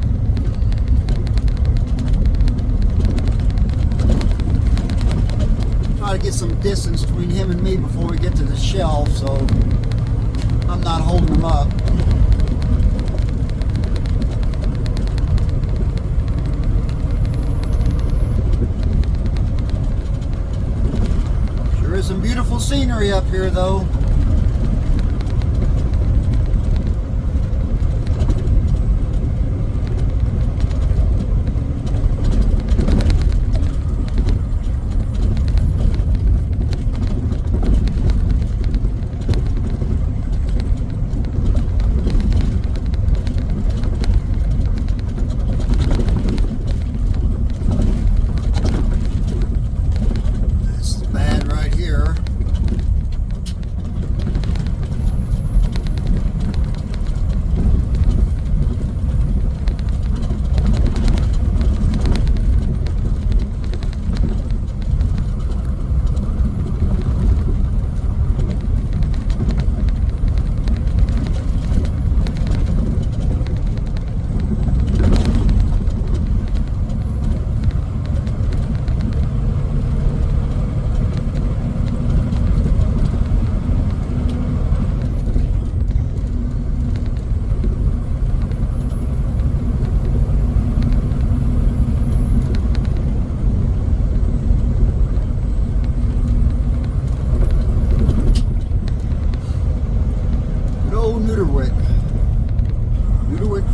Try to get some distance between him and me before we get to the shelf, so I'm not holding him up. Sure is some beautiful scenery up here, though.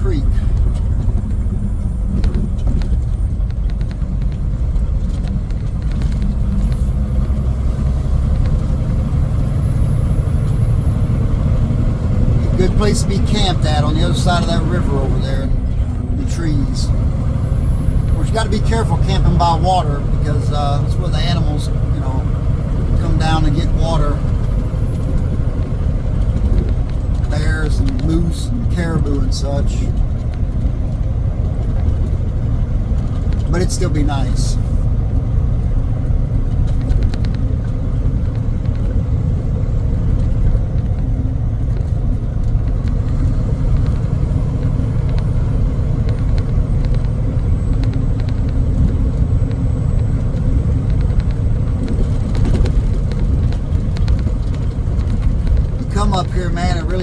Creek. Good place to be camped at on the other side of that river over there in the trees. Of course, you got to be careful camping by water because that's where the animals, you know, come down and get water. Bears and moose and caribou and such. But it'd still be nice.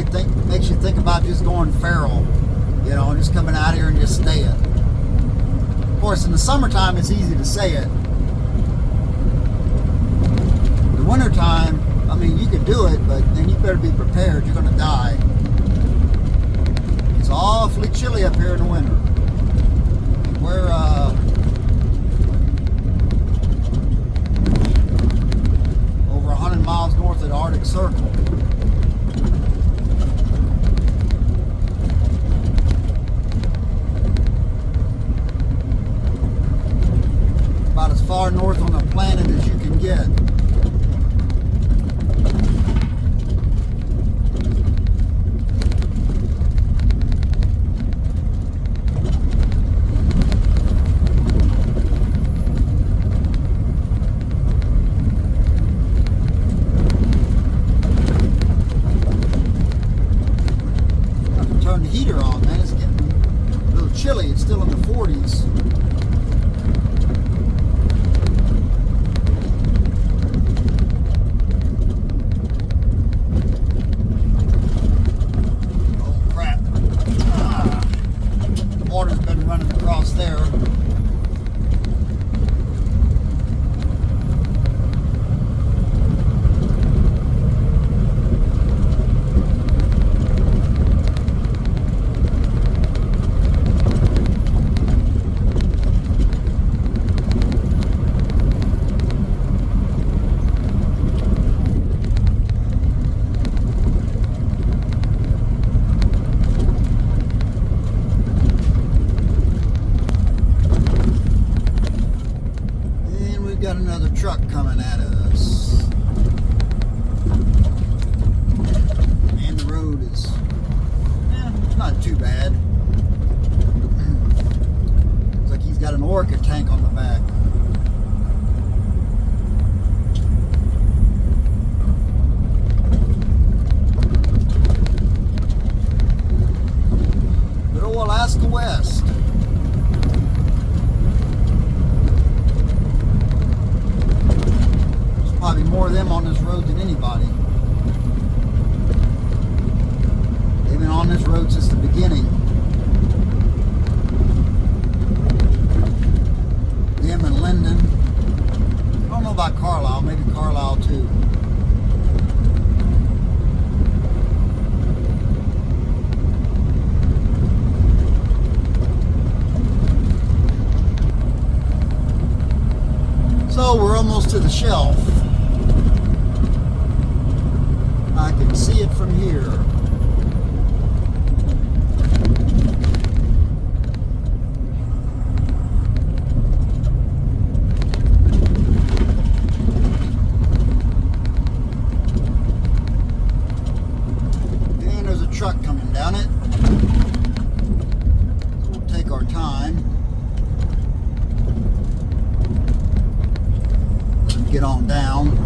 really makes you think about just going feral, you know, just coming out here and just staying. Of course, in the summertime, it's easy to say it. The wintertime, I mean, you can do it, but then you better be prepared. You're going to die. It's awfully chilly up here in the winter. We're over 100 miles north of the Arctic Circle. About as far north on the planet as you can get. Turn the heater on, man. It's getting a little chilly. It's still in the 40s. Water's been running across there. Got another truck coming at us, and the road is it's not too bad. Looks like he's got an Orca tank on the back. Good old Alaska West. Probably more of them on this road than anybody. They've been on this road since the beginning. Them and Linden. I don't know about Carlisle, maybe Carlisle too. So we're almost to the shelf. I can see it from here. And there's a truck coming down it. So we'll take our time. Let him get on down.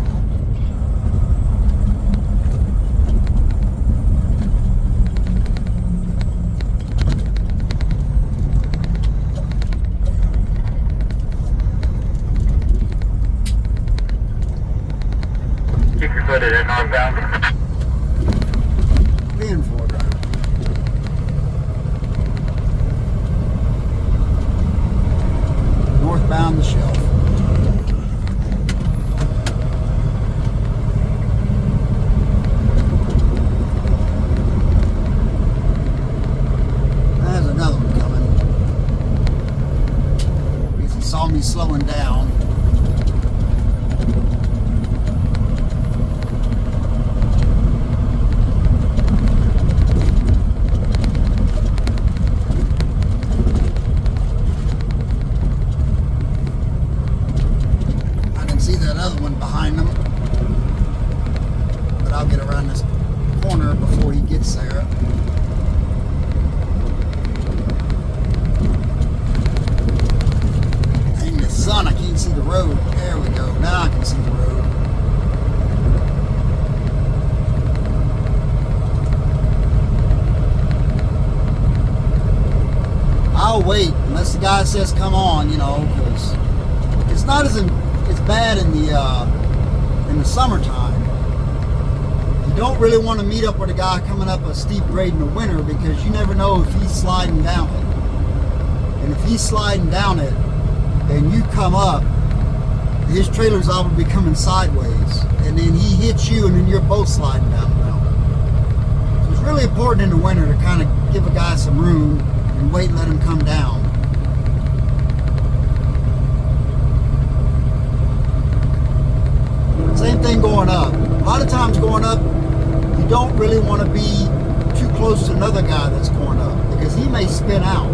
Keep your foot in it, northbound. Being for it. Northbound the shelf. There's another one coming. Because he saw me slowing down. See that other one behind them, but I'll get around this corner before he gets there. Dang, the sun, I can't see the road. There we go, now I can see the road. I'll wait unless the guy says come on, you know, because it's not as bad in the summertime. You don't really want to meet up with a guy coming up a steep grade in the winter, because you never know if he's sliding down it. And if he's sliding down it and you come up, his trailer's liable to be coming sideways, and then he hits you, and then you're both sliding down the mountain. So it's really important in the winter to kind of give a guy some room and wait and let him come down. Same thing going up. A lot of times going up, you don't really want to be too close to another guy that's going up, because he may spin out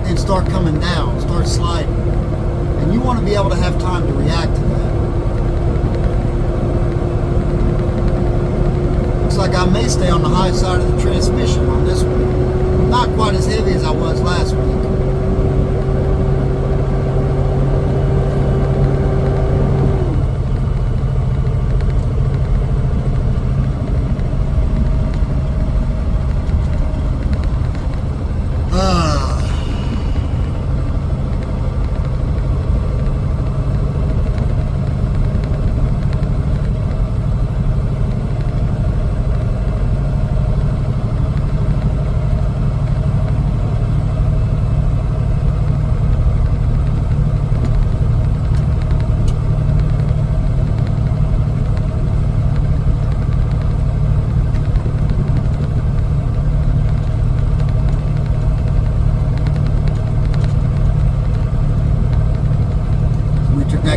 and start coming down, start sliding. And you want to be able to have time to react to that. Looks like I may stay on the high side of the transmission on this one. Not quite as heavy as I was last week.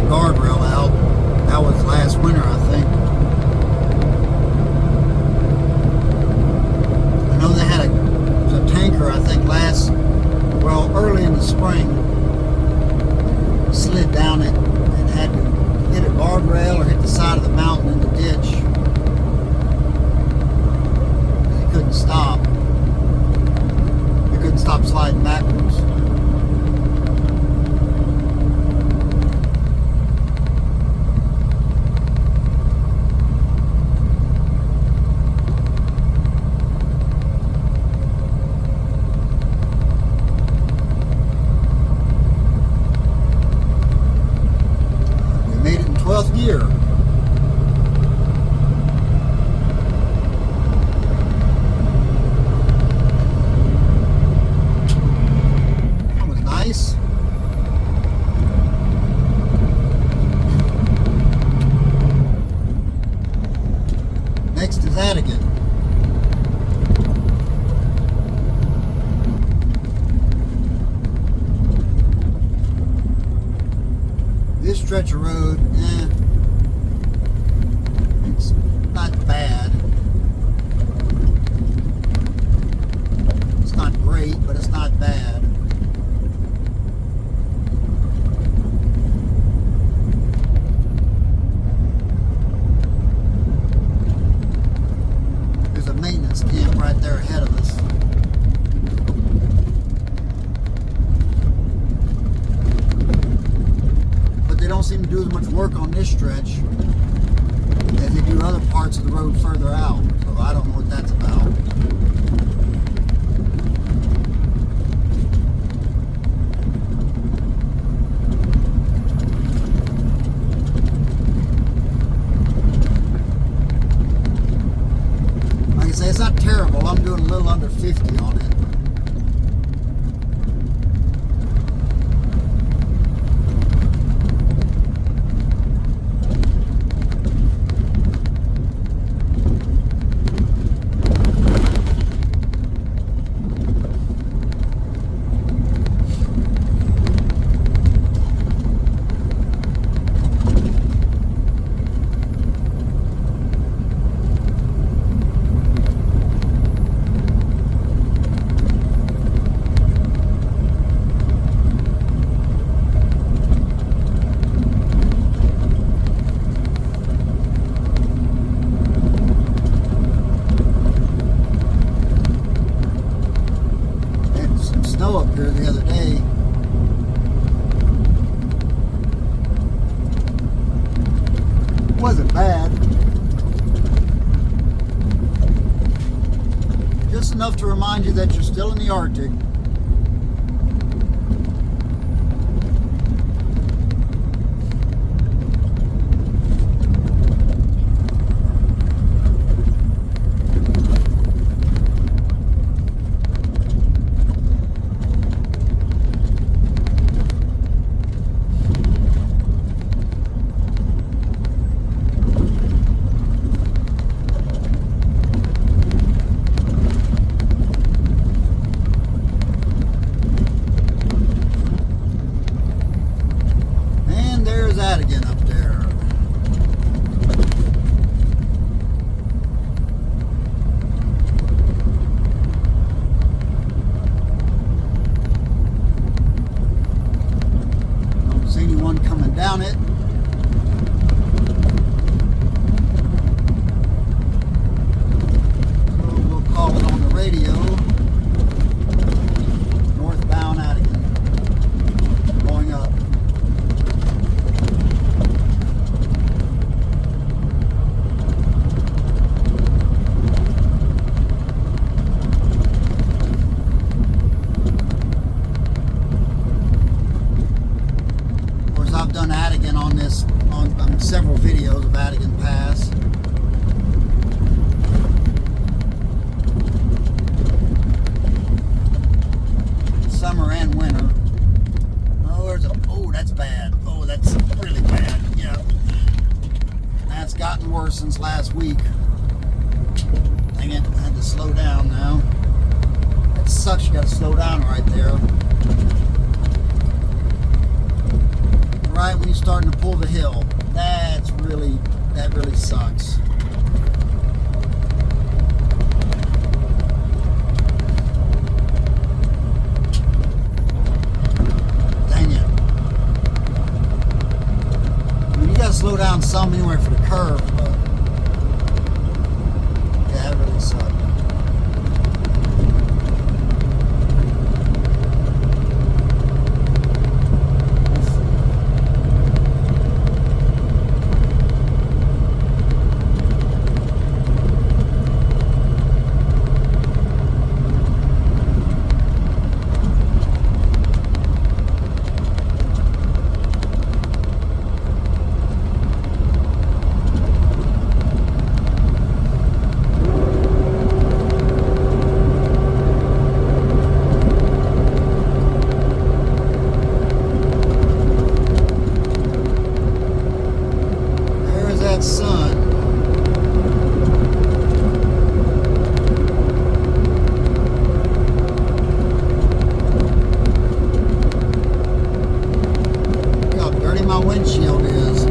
Guardrail out. That was last winter, I think. I know they had a tanker, I think early in the spring, slid down it and had to hit a guardrail or hit the side of the mountain in the ditch. He couldn't stop. He couldn't stop sliding backwards. Year. That was nice. Next is that again. This stretch of road, it's not bad. It's not great, but it's not bad. There's a maintenance camp right there ahead of us. They don't seem to do as much work on this stretch as they do other parts of the road further out. So I don't know what that's about. Like I say, it's not terrible. I'm doing a little under 50 on it. Snow up here the other day. Wasn't bad. Just enough to remind you that you're still in the Arctic. since last week. Dang it, I had to slow down now. That sucks, you gotta slow down right there. Right when you're starting to pull the hill. That really sucks. Dang it. I mean, you gotta slow down some anyway for the curve, but yeah, that really sucks. Sun. Look how dirty my windshield is.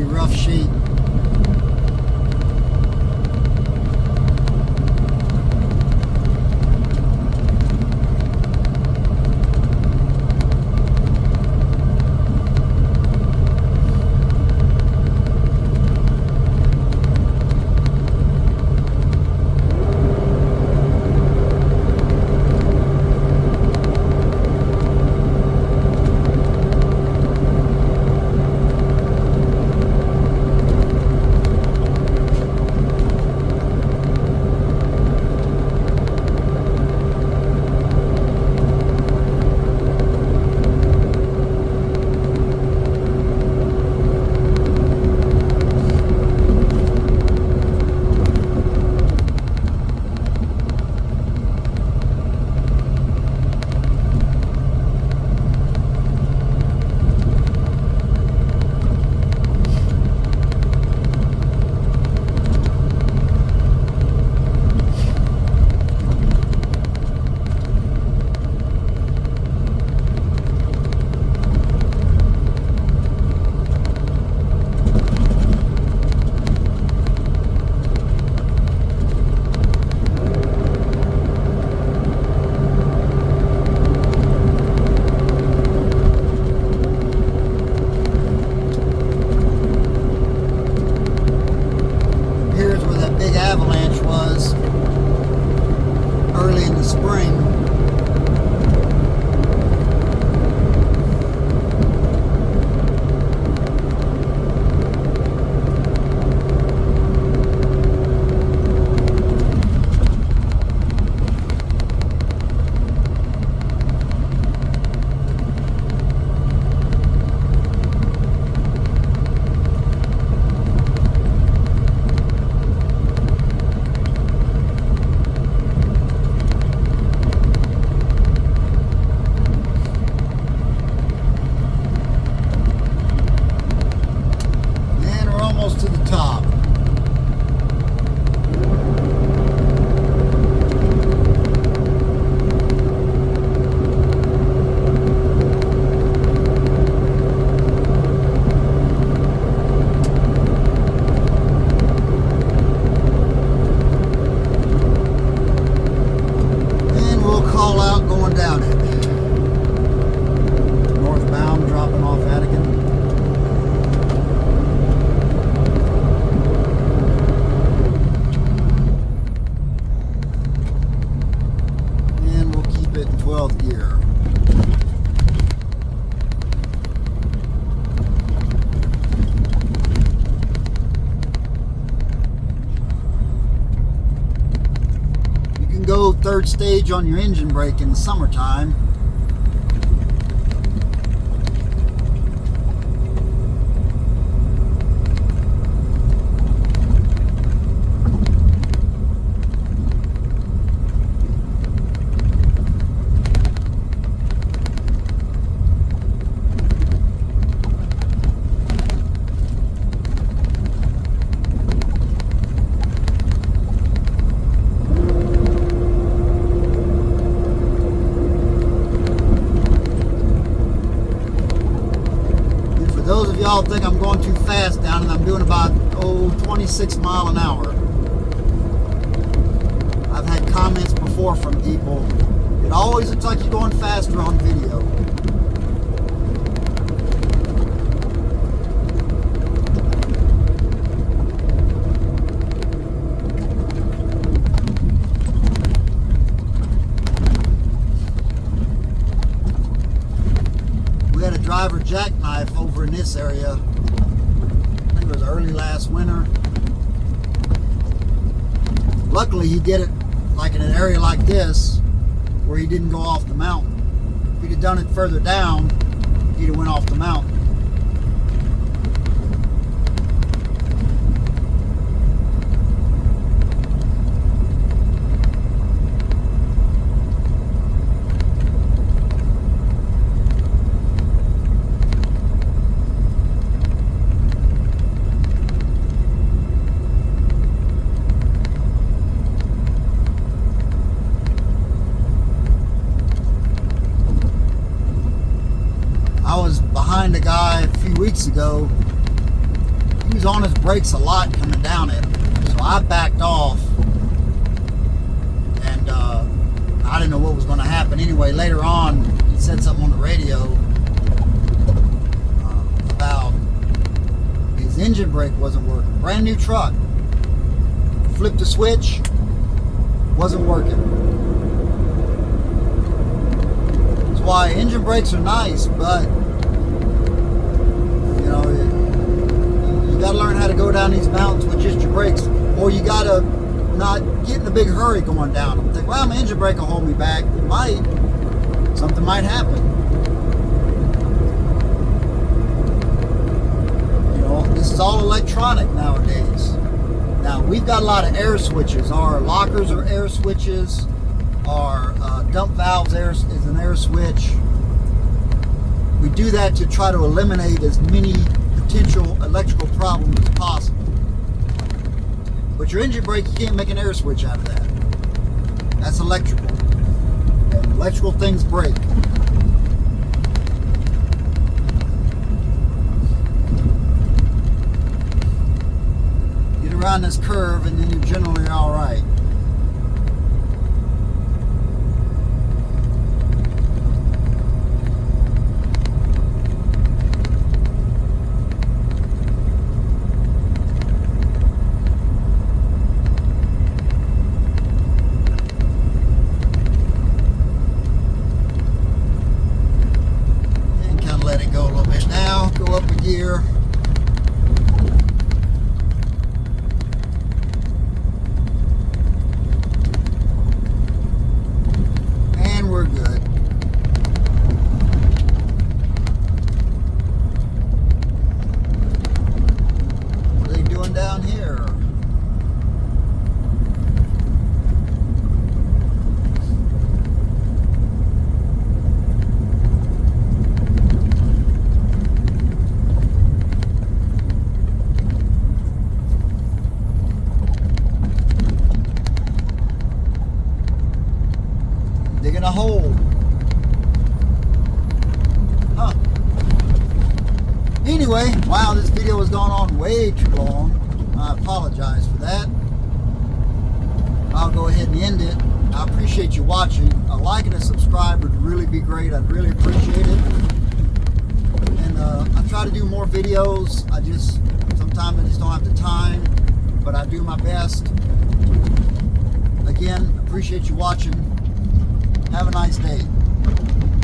Rough shape. third stage on your engine brake in the summertime. Those of y'all think I'm going too fast down, and I'm doing about 26 miles an hour. I've had comments before from people. It always looks like you're going faster on video. Driver jackknife over in this area. I think it was early last winter. Luckily he did it like in an area like this where he didn't go off the mountain. If he'd have done it further down, he'd have went off the mountain. I was behind a guy a few weeks ago. He was on his brakes a lot coming down it. So I backed off. And I didn't know what was going to happen. Anyway, later on, he said something on the radio about his engine brake wasn't working. Brand new truck. Flipped the switch. Wasn't working. That's why engine brakes are nice, but you know, you got to learn how to go down these mountains with just your brakes, or you got to not get in a big hurry going down them. Think, well, my engine brake will hold me back. It might. Something might happen. You know, this is all electronic nowadays. Now, we've got a lot of air switches. Our lockers are air switches. Our dump valves is an air switch. We do that to try to eliminate as many potential electrical problems as possible. But your engine brake, you can't make an air switch out of that. That's electrical. And electrical things break. Get around this curve and then you're generally all right. Go up a gear. And we're good. What are they doing down here? Digging a hole. Huh. Anyway, wow, this video has gone on way too long. I apologize for that. I'll go ahead and end it. I appreciate you watching. A like and a subscribe would really be great. I'd really appreciate it. And I try to do more videos. Sometimes I just don't have the time, but I do my best. Again, appreciate you watching. Have a nice day.